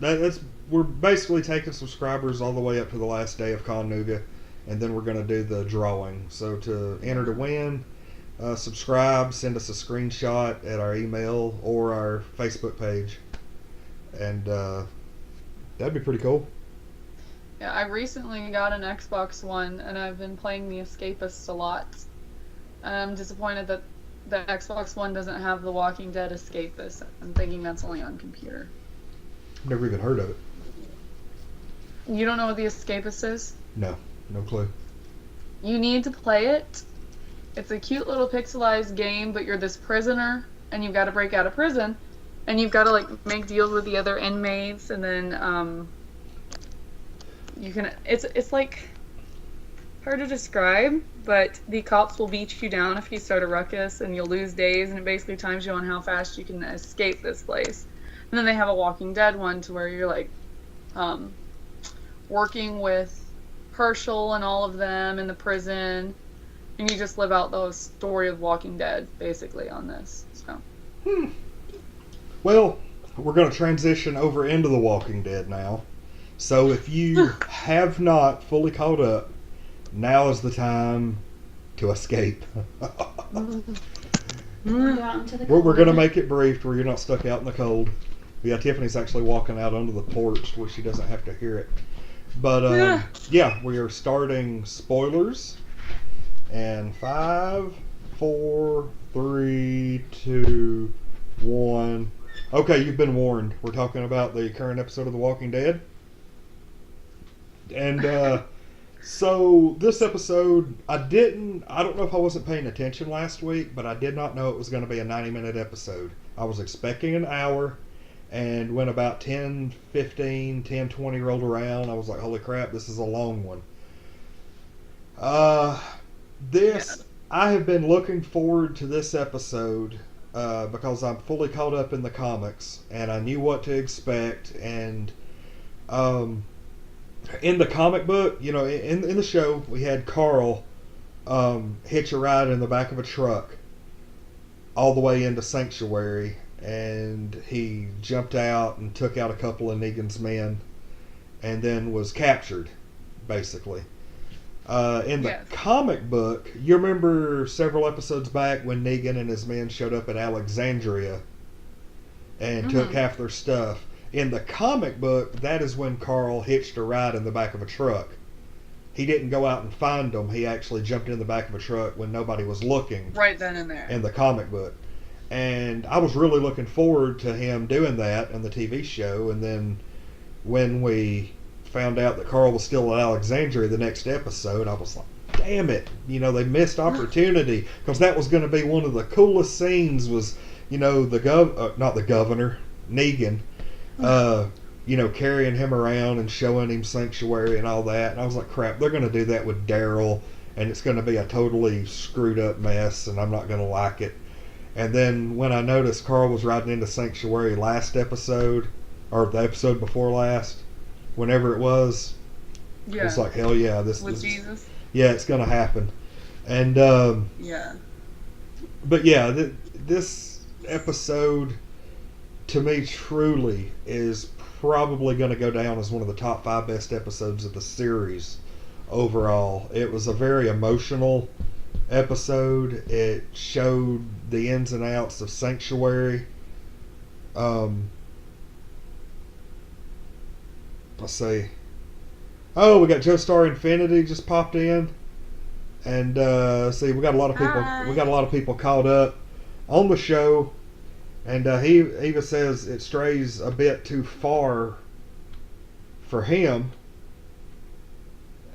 that's we're basically taking subscribers all the way up to the last day of Connuga, and then we're gonna do the drawing. So to enter to win, subscribe, send us a screenshot at our email or our Facebook page, and that'd be pretty cool. Yeah, I recently got an Xbox One, and I've been playing The Escapists a lot. I'm disappointed that the Xbox One doesn't have The Walking Dead Escapist. I'm thinking that's only on computer. Never even heard of it. You don't know what The Escapist is? No clue. You need to play it. It's a cute little pixelized game, but you're this prisoner, and you've got to break out of prison, and you've got to like make deals with the other inmates, and then you can. It's like hard to describe, but the cops will beat you down if you start a ruckus, and you'll lose days, and it basically times you on how fast you can escape this place. And then they have a Walking Dead one to where you're like working with Herschel and all of them in the prison, and you just live out the story of Walking Dead basically on this. So. Well, we're going to transition over into The Walking Dead now. So if you have not fully caught up, now is the time to escape. We're going to make it brief where you're not stuck out in the cold. Yeah, Tiffany's actually walking out under the porch where she doesn't have to hear it. But yeah, we are starting spoilers. And 5, 4, 3, 2, 1. Okay, you've been warned. We're talking about the current episode of The Walking Dead. And so this episode, I don't know if I wasn't paying attention last week, but I did not know it was going to be a 90-minute episode. I was expecting an hour, and when about 10:15, 10:20 rolled around, I was like, holy crap, this is a long one. I have been looking forward to this episode because I'm fully caught up in the comics, and I knew what to expect, and in the comic book, you know, in the show, we had Carl hitch a ride in the back of a truck all the way into Sanctuary, and he jumped out and took out a couple of Negan's men, and then was captured, basically. In the comic book, you remember several episodes back when Negan and his men showed up at Alexandria and took half their stuff. In the comic book, that is when Carl hitched a ride in the back of a truck. He didn't go out and find them. He actually jumped in the back of a truck when nobody was looking. Right then and there. In the comic book. And I was really looking forward to him doing that in the TV show. And then when we found out that Carl was still at Alexandria the next episode, I was like, damn it. You know, they missed opportunity. Because that was going to be one of the coolest scenes was, you know, not the governor, Negan. You know, carrying him around and showing him Sanctuary and all that. And I was like, crap, they're going to do that with Daryl, and it's going to be a totally screwed up mess, and I'm not going to like it. And then when I noticed Carl was riding into Sanctuary last episode, or the episode before last, whenever it was, I was like, hell yeah. This Jesus? Yeah, it's going to happen. And, But yeah, this episode, to me, truly is probably going to go down as one of the top 5 best episodes of the series overall. It was a very emotional episode. It showed the ins and outs of Sanctuary. Let's see. Oh, we got Joe Star Infinity just popped in, and see, we got a lot of people. Hi. We got a lot of people caught up on the show. And he even says it strays a bit too far for him.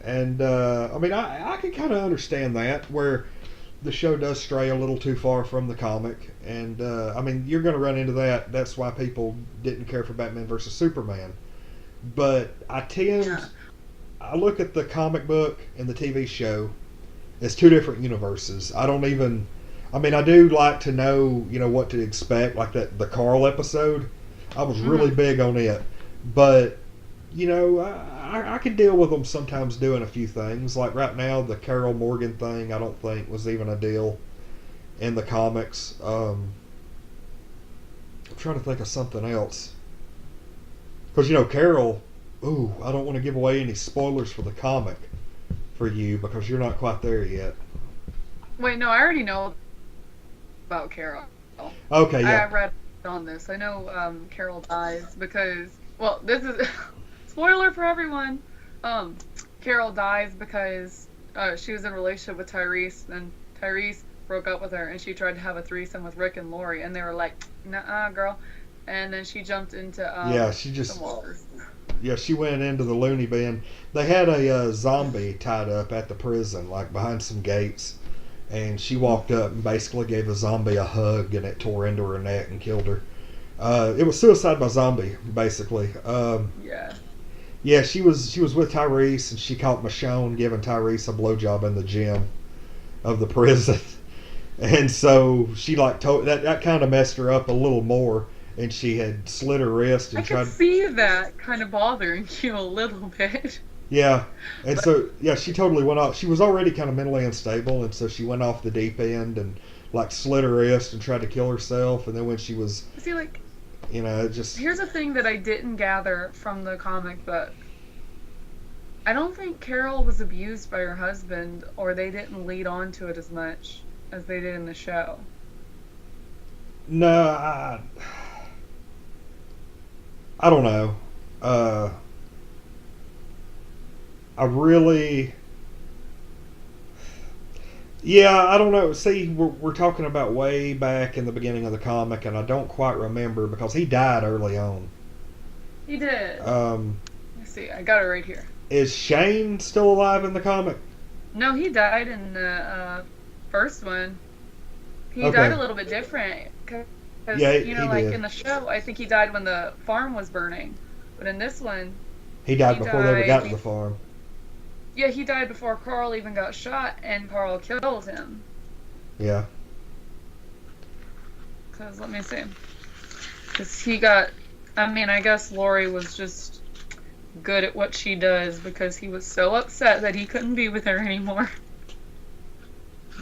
And, I mean, I can kind of understand that, where the show does stray a little too far from the comic. And, I mean, you're going to run into that. That's why people didn't care for Batman versus Superman. But I look at the comic book and the TV show as two different universes. I do like to know, you know, what to expect, like the Carl episode. I was really big on it. But, you know, I could deal with them sometimes doing a few things. Like right now, the Carol Morgan thing, I don't think was even a deal in the comics. I'm trying to think of something else. Because, Carol, ooh, I don't want to give away any spoilers for the comic for you because you're not quite there yet. Wait, no, I already know about Carol. Okay, yeah. I read on this. I know Carol dies because, well, this is spoiler for everyone. Carol dies because she was in a relationship with Tyrese, and Tyrese broke up with her, and she tried to have a threesome with Rick and Lori, and they were like, "Nuh-uh, girl." And then she jumped into some waters. Yeah, she went into the loony bin. They had a zombie tied up at the prison, like behind some gates, and she walked up and basically gave a zombie a hug, and it tore into her neck and killed her. It was suicide by zombie, basically. Yeah. Yeah, she was with Tyrese, and she caught Michonne giving Tyrese a blowjob in the gym of the prison, and so she told that kind of messed her up a little more, and she had slit her wrist and I could see that kind of bothering you a little bit. Yeah, and so she totally went off. She was already kind of mentally unstable, and so she went off the deep end and slit her wrist and tried to kill herself. And then when she was, See, it just here's a thing that I didn't gather from the comic book. I don't think Carol was abused by her husband, or they didn't lead on to it as much as they did in the show. No, I don't know. I really, I don't know. See, we're talking about way back in the beginning of the comic, and I don't quite remember because he died early on. He did. Let's see, I got it right here. Is Shane still alive in the comic? No, he died in the first one. He Okay. died a little bit different. Cause, Yeah, he did. in the show, I think he died when the farm was burning. But in this one, He died before they ever got to died- the farm. yeah, he died before Carl even got shot, and Carl killed him. Yeah. Because, let me see. Because he got, I guess Lori was just good at what she does because he was so upset that he couldn't be with her anymore.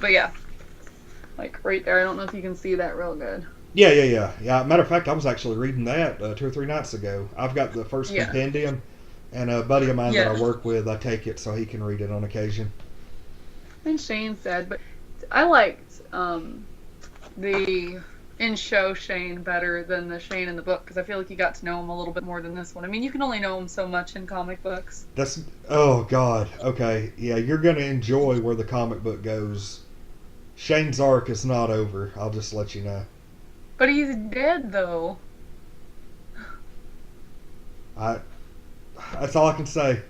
But yeah. Right there, I don't know if you can see that real good. Yeah. Matter of fact, I was actually reading that 2 or 3 nights ago. I've got the first compendium, and a buddy of mine that I work with, I take it so he can read it on occasion. And Shane said, but I liked the in-show Shane better than the Shane in the book because I feel like you got to know him a little bit more than this one. I mean, you can only know him so much in comic books. Oh God, okay, yeah, you're gonna enjoy where the comic book goes. Shane's arc is not over. I'll just let you know. But he's dead though. That's all I can say.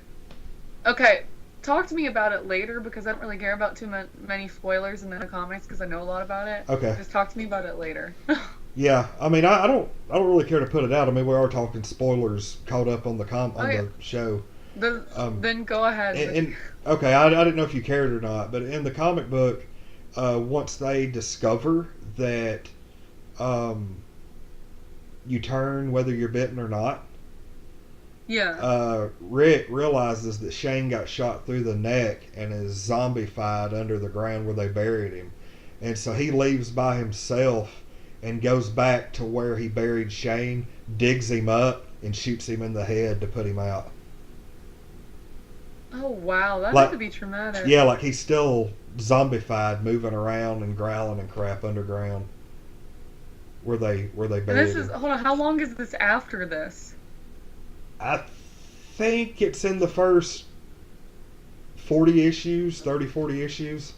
Okay, talk to me about it later because I don't really care about too many spoilers in the comics because I know a lot about it. Okay. Just talk to me about it later. Yeah, I mean, I don't really care to put it out. I mean, we are talking spoilers caught up on the the show. Then go ahead. And okay, I didn't know if you cared or not, but in the comic book, once they discover that you turn whether you're bitten or not, Rick realizes that Shane got shot through the neck and is zombified under the ground where they buried him. And so he leaves by himself and goes back to where he buried Shane, digs him up, and shoots him in the head to put him out. Oh, wow. That had to be traumatic. Yeah, he's still zombified, moving around and growling and crap underground where they buried him. Hold on, how long is this after this? I think it's in the first 40 issues, 30, 40 issues.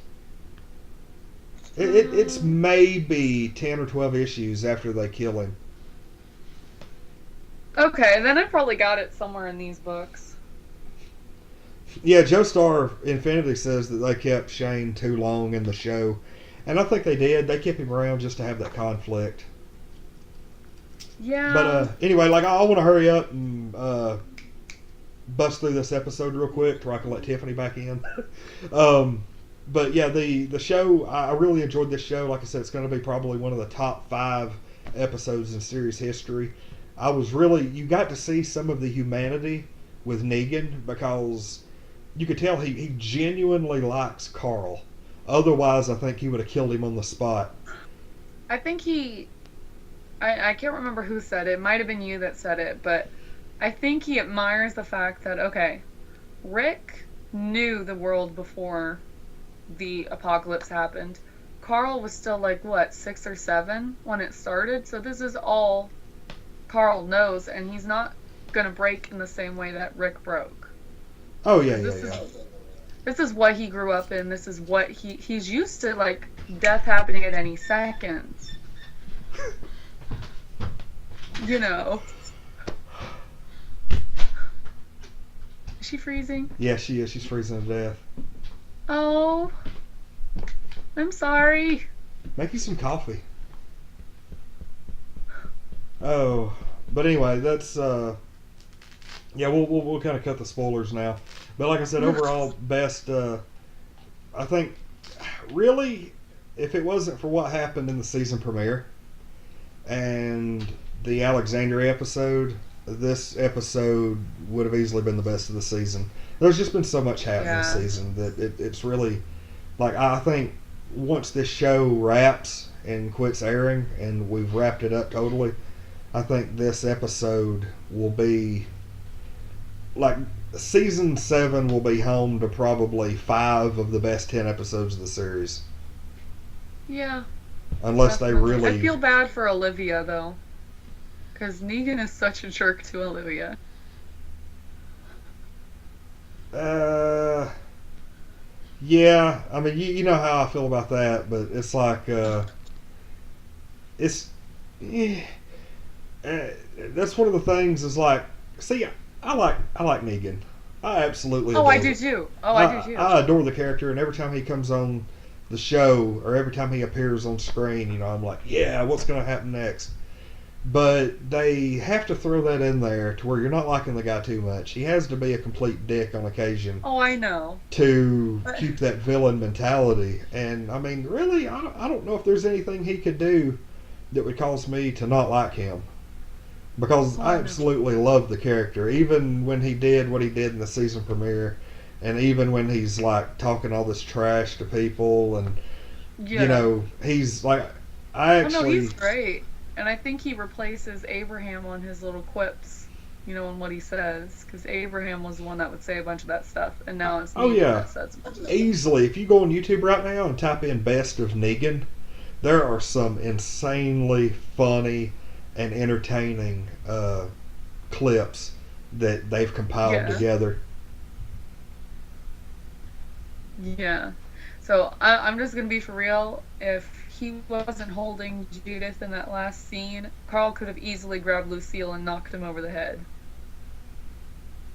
It's maybe 10 or 12 issues after they kill him. Okay, then I probably got it somewhere in these books. Yeah, Joestar Infinity says that they kept Shane too long in the show. And I think they did. They kept him around just to have that conflict. Yeah. But anyway, I want to hurry up and bust through this episode real quick so I can let Tiffany back in. But yeah, the show, I really enjoyed this show. Like I said, it's going to be probably one of the top 5 episodes in series history. You got to see some of the humanity with Negan because you could tell he genuinely likes Carl. Otherwise, I think he would have killed him on the spot. I think I can't remember who said it. It might have been you that said it, but I think he admires the fact that, okay, Rick knew the world before the apocalypse happened. Carl was still like, what, 6 or 7 when it started? So this is all Carl knows, and he's not going to break in the same way that Rick broke. Oh, yeah. This is what he grew up in. This is what he's used to, like, death happening at any second. You know. Is she freezing? Yeah, she is. She's freezing to death. Oh. I'm sorry. Make you some coffee. Oh, but anyway, that's yeah. We'll kind of cut the spoilers now. But like I said, overall best. I think really, if it wasn't for what happened in the season premiere and the Alexandria episode, this episode would have easily been the best of the season. There's just been so much happening this season that it's really like I think once this show wraps and quits airing and we've wrapped it up totally, I think this episode will be like season 7 will be home to probably 5 of the best 10 episodes of the series. Yeah. Unless definitely. they really. I feel bad for Olivia though, because Negan is such a jerk to Olivia. Yeah, I mean, you know how I feel about that, but it's like, that's one of the things is like, see, I like Negan. I absolutely Oh, adore I do too. I do too. I adore the character, and every time he comes on the show, or every time he appears on screen, you know, I'm like, yeah, what's going to happen next? But they have to throw that in there to where you're not liking the guy too much. He has to be a complete dick on occasion. Oh, I know. To keep that villain mentality. And, I mean, really, I don't know if there's anything he could do that would cause me to not like him. Because I absolutely love the character. Even when he did what he did in the season premiere. And even when he's, like, talking all this trash to people. And, you know, he's, like, I actually... Oh, no, he's great. And I think he replaces Abraham on his little quips, you know, on what he says. Because Abraham was the one that would say a bunch of that stuff. And now it's Negan that says a bunch of that easily. If you go on YouTube right now and type in Best of Negan, there are some insanely funny and entertaining clips that they've compiled together. Yeah. So I'm just going to be for real. If he wasn't holding Judith in that last scene, Carl could have easily grabbed Lucille and knocked him over the head.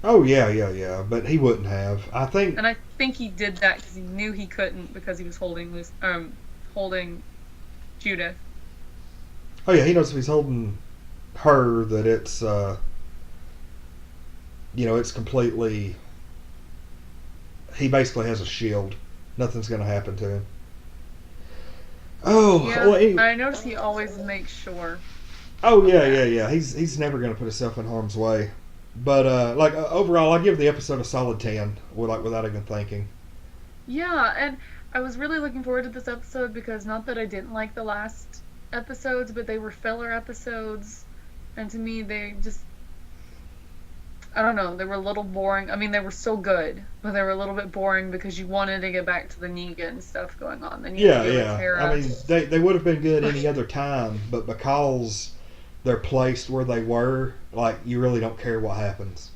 Oh, yeah. But he wouldn't have. I think he did that because he knew he couldn't because he was holding Judith. Oh, yeah, he knows if he's holding her that it's, it's completely... He basically has a shield. Nothing's going to happen to him. Oh, yeah, well, anyway. I notice he always makes sure. Oh, yeah. He's never going to put himself in harm's way. But, overall, I give the episode a solid 10, without even thinking. Yeah, and I was really looking forward to this episode because not that I didn't like the last episodes, but they were filler episodes. And to me, they just... I don't know, they were a little boring. I mean, they were still good, but they were a little bit boring because you wanted to get back to the Negan stuff going on. Yeah. I mean, they would have been good any other time, but because they're placed where they were, like, you really don't care what happens.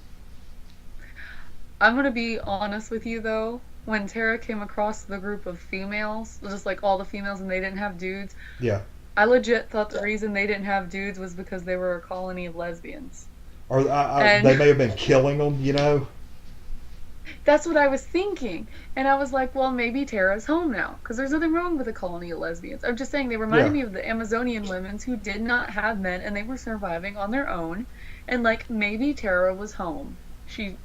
I'm going to be honest with you, though. When Tara came across the group of females, just like all the females, and they didn't have dudes, yeah, I legit thought the reason they didn't have dudes was because they were a colony of lesbians. Or they may have been killing them, you know? That's what I was thinking. And I was like, well, maybe Tara's home now. Because there's nothing wrong with a colony of lesbians. I'm just saying, they reminded me of the Amazonian women who did not have men and they were surviving on their own. And, like, maybe Tara was home. I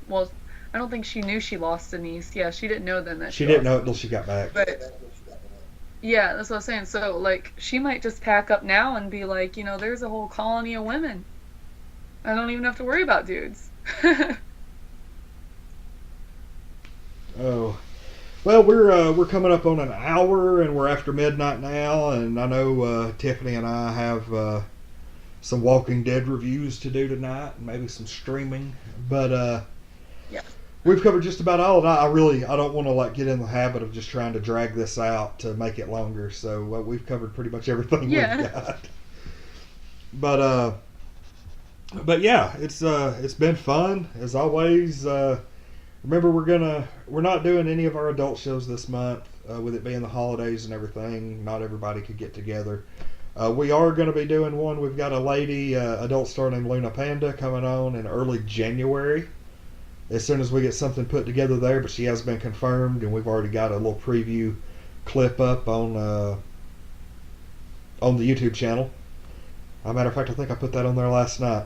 don't think she knew she lost a niece. Yeah, she didn't know then that she didn't know it until she got back. But, yeah, that's what I was saying. So, like, she might just pack up now and be like, there's a whole colony of women. I don't even have to worry about dudes. Well, we're coming up on an hour, and we're after midnight now, and I know Tiffany and I have some Walking Dead reviews to do tonight, and maybe some streaming. But Yeah. we've covered just about all, and I don't want to like get in the habit of just trying to drag this out to make it longer. So we've covered pretty much everything Yeah. we've got. But yeah, it's been fun as always. Remember, we're not doing any of our adult shows this month, with it being the holidays and everything. Not everybody could get together. We are going to be doing one. We've got a lady adult star named Luna Panda coming on in early January. As soon as we get something put together there, but she has been confirmed, and we've already got a little preview clip up on the YouTube channel. As a matter of fact, I think I put that on there last night.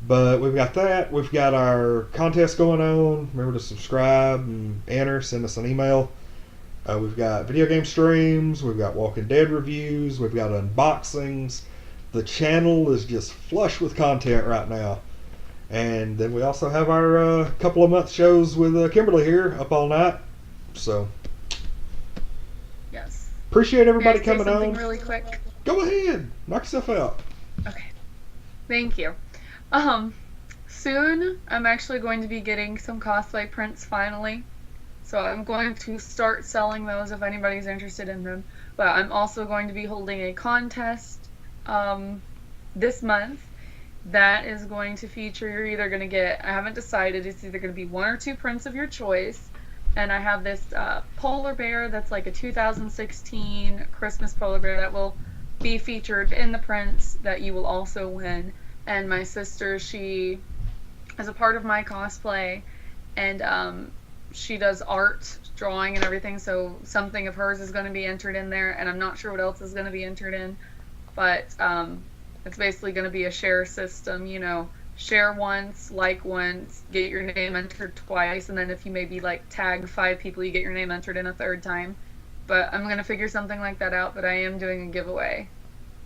But we've got that. We've got our contest going on. Remember to subscribe and enter. Send us an email. We've got video game streams. We've got Walking Dead reviews. We've got unboxings. The channel is just flush with content right now. And then we also have our couple of month shows with Kimberly here up all night. So Yes. appreciate everybody May I say coming something on. really quick? Go ahead. Knock yourself out. Okay. Thank you. Soon I'm actually going to be getting some cosplay prints finally. So I'm going to start selling those if anybody's interested in them. But I'm also going to be holding a contest this month that is going to feature, you're either going to get, I haven't decided, it's either going to be one or two prints of your choice. And I have this polar bear that's like a 2016 Christmas polar bear that will be featured in the prints that you will also win. And my sister, she is a part of my cosplay, and she does art, drawing, and everything, so something of hers is going to be entered in there, and I'm not sure what else is going to be entered in, but it's basically going to be a share system, you know, share once, like once, get your name entered twice, and then if you maybe like tag 5 people, you get your name entered in a third time. But I'm going to figure something like that out, but I am doing a giveaway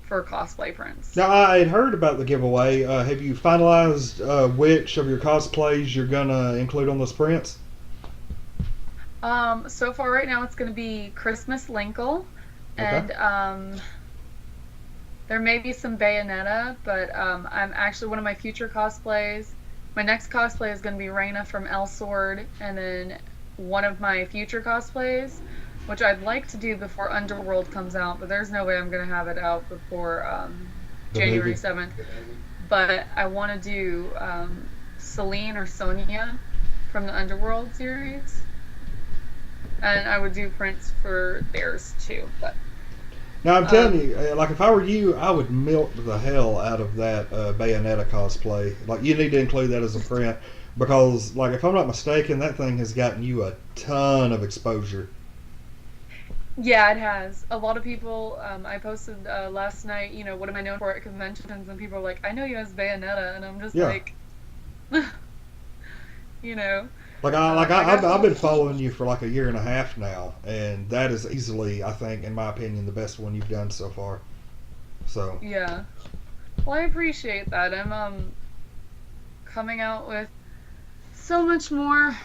for cosplay prints. Now, I had heard about the giveaway. Have you finalized which of your cosplays you're going to include on those prints? So far right now it's going to be Christmas Linkle, and there may be some Bayonetta, but I'm actually, one of my future cosplays, my next cosplay is going to be Reyna from El Sword, and then one of my future cosplays, which I'd like to do before Underworld comes out, but there's no way I'm going to have it out before January 7th. But I want to do Celine or Sonia from the Underworld series. And I would do prints for theirs too. But now, I'm telling you, like, if I were you, I would milk the hell out of that Bayonetta cosplay. Like, you need to include that as a print, because, like, if I'm not mistaken, that thing has gotten you a ton of exposure. yeah, it has. A lot of people, I posted last night, you know, what am I known for at conventions? And people are like, I know you as Bayonetta. And I'm just like, you know. I've been following you for like a year and a half now, and that is easily, I think, in my opinion, the best one you've done so far. So yeah, well, I appreciate that. I'm coming out with so much more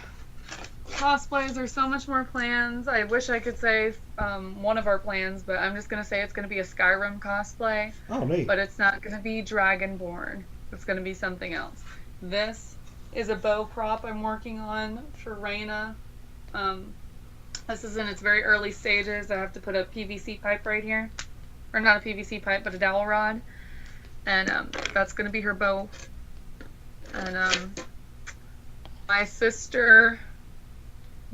cosplays. There's so much more plans. I wish I could say one of our plans, but I'm just gonna say it's gonna be a Skyrim cosplay. Oh, neat. But it's not gonna be Dragonborn. It's gonna be something else. This is a bow prop I'm working on for Reyna. This is in its very early stages. I have to put a PVC pipe right here. Or not a PVC pipe, but a dowel rod. And that's going to be her bow. And my sister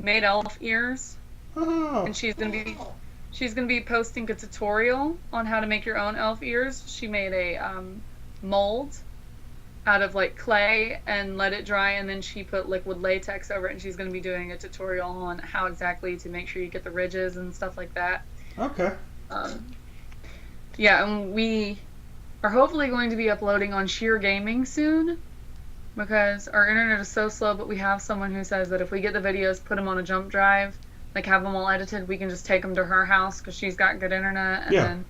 made elf ears. Oh. And she's going to be posting a tutorial on how to make your own elf ears. She made a mold out of like clay and let it dry, and then she put liquid latex over it, and she's going to be doing a tutorial on how exactly to make sure you get the ridges and stuff like that. Okay. Yeah, and we are hopefully going to be uploading on Sheer Gaming soon, because our internet is so slow, but we have someone who says that if we get the videos, put them on a jump drive, like have them all edited, we can just take them to her house because she's got good internet, and then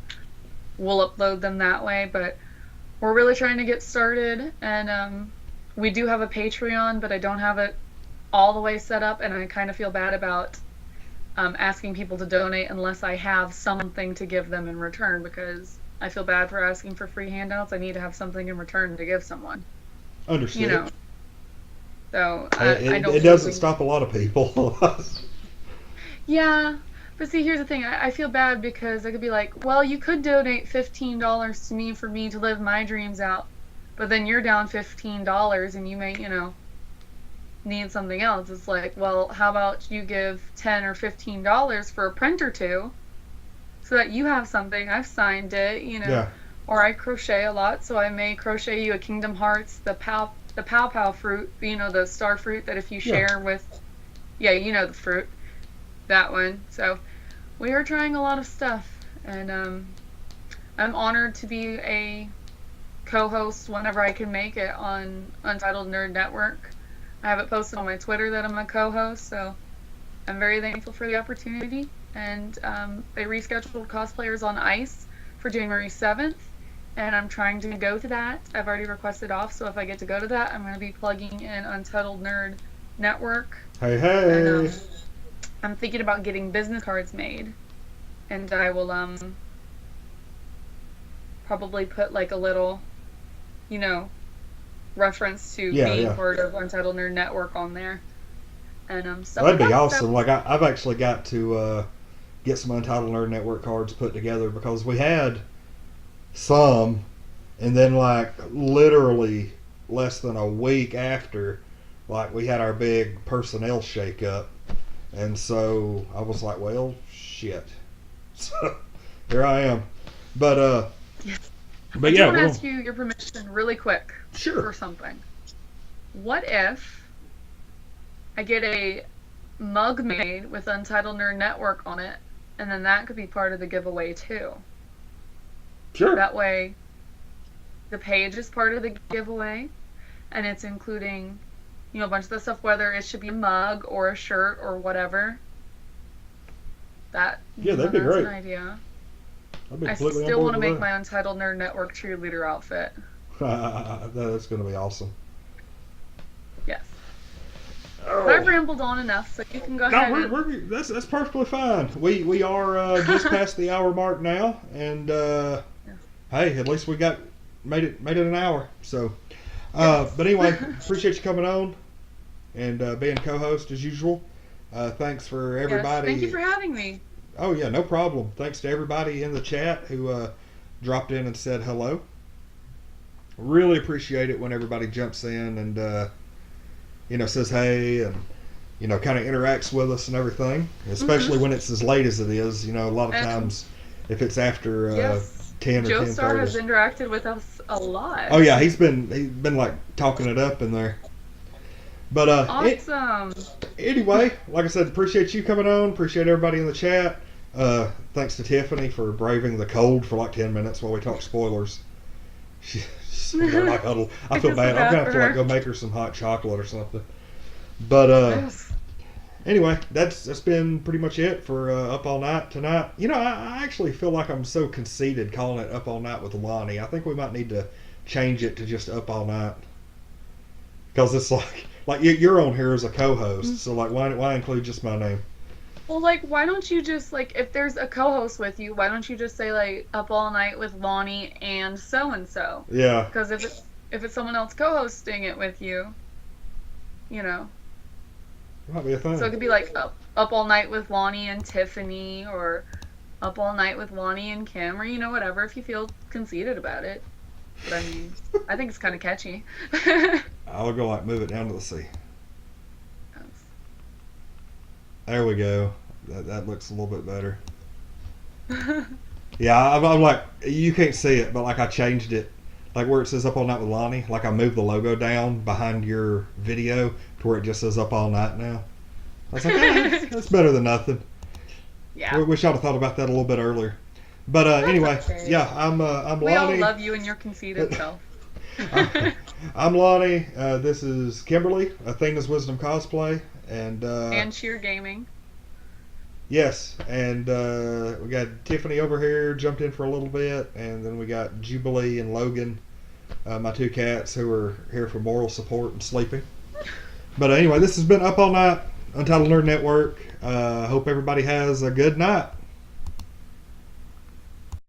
we'll upload them that way. But we're really trying to get started, and we do have a Patreon, but I don't have it all the way set up, and I kind of feel bad about asking people to donate unless I have something to give them in return, because I feel bad for asking for free handouts. I need to have something in return to give someone. Understood. You know. So It I don't. doesn't stop a lot of people. Yeah, but see, here's the thing. I feel bad because I could be like, well, you could donate $15 to me for me to live my dreams out, but then you're down $15 and you may, need something else. It's like, well, how about you give $10 or $15 for a print or two, so that you have something. I've signed it, Yeah. Or I crochet a lot, so I may crochet you a Kingdom Hearts, the pow pow fruit, the star fruit that if you share with, the fruit. That one. So we are trying a lot of stuff, and I'm honored to be a co-host whenever I can make it on Untitled Nerd Network. I have it posted on my Twitter that I'm a co-host, so I'm very thankful for the opportunity. And they rescheduled Cosplayers on Ice for January 7th, and I'm trying to go to that. I've already requested off, so if I get to go to that, I'm going to be plugging in Untitled Nerd Network. Hey, hey. And, I'm thinking about getting business cards made, and I will probably put like a little, reference to being part of Untitled Nerd Network on there, and that'd be awesome. Like I've actually got to get some Untitled Nerd Network cards put together, because we had some, and then like literally less than a week after, like we had our big personnel shakeup. And so I was like, well, shit. So here I am. But yeah. I want to ask you your permission really quick. Sure. For something. What if I get a mug made with Untitled Nerd Network on it, and then that could be part of the giveaway too? Sure. That way the page is part of the giveaway, and it's including a bunch of the stuff, whether it should be a mug or a shirt or whatever. That'd be great. An idea. I still want to make my Untitled Nerd Network cheerleader outfit. That's going to be awesome. Yes. But I've rambled on enough, so you can go ahead. That's perfectly fine. We are just past the hour mark now, and hey, at least we made it an hour. So, but anyway, appreciate you coming on and being co-host as usual. Thanks for everybody. Yes, thank you for having me. Oh yeah, no problem. Thanks to everybody in the chat who dropped in and said hello. Really appreciate it when everybody jumps in and says hey and kind of interacts with us and everything. Especially when it's as late as it is. A lot of times if it's after 10 or 10:30. Joestar has interacted with us a lot. Oh yeah, he's been like talking it up in there. But awesome. Anyway, like I said, appreciate you coming on. Appreciate everybody in the chat. Thanks to Tiffany for braving the cold for like 10 minutes while we talk spoilers. I feel bad. I'm gonna have to go make her some hot chocolate or something. But anyway, that's been pretty much it for Up All Night tonight. I actually feel like I'm so conceited calling it Up All Night with Lonnie. I think we might need to change it to just Up All Night, because it's like you're on here as a co-host, so like why include just my name? Well, like, why don't you just, like, if there's a co-host with you, why don't you just say, like, Up All Night with Lonnie and so-and-so? Yeah. Because if it's someone else co-hosting it with you, Might be a thing. So it could be, like, Up All Night with Lonnie and Tiffany, or Up All Night with Lonnie and Kim, or, whatever, if you feel conceited about it. But, I mean, I think it's kind of catchy. I'll go, move it down to the sea. There we go. That looks a little bit better. Yeah, I'm like, you can't see it, but I changed it. Like where it says Up All Night with Lonnie, I moved the logo down behind your video to where it just says Up All Night now. I was like, that's better than nothing. Yeah. Wish I'd have thought about that a little bit earlier. But anyway, okay. Yeah, I'm Lonnie. We all love you and your conceited self. I'm Lonnie. This is Kimberly, Athena's Wisdom Cosplay. And Sheer Gaming. Yes, and we got Tiffany over here, jumped in for a little bit, and then we got Jubilee and Logan, my two cats who are here for moral support and sleeping. But anyway, this has been Up All Night. Untitled Nerd Network. Hope everybody has a good night.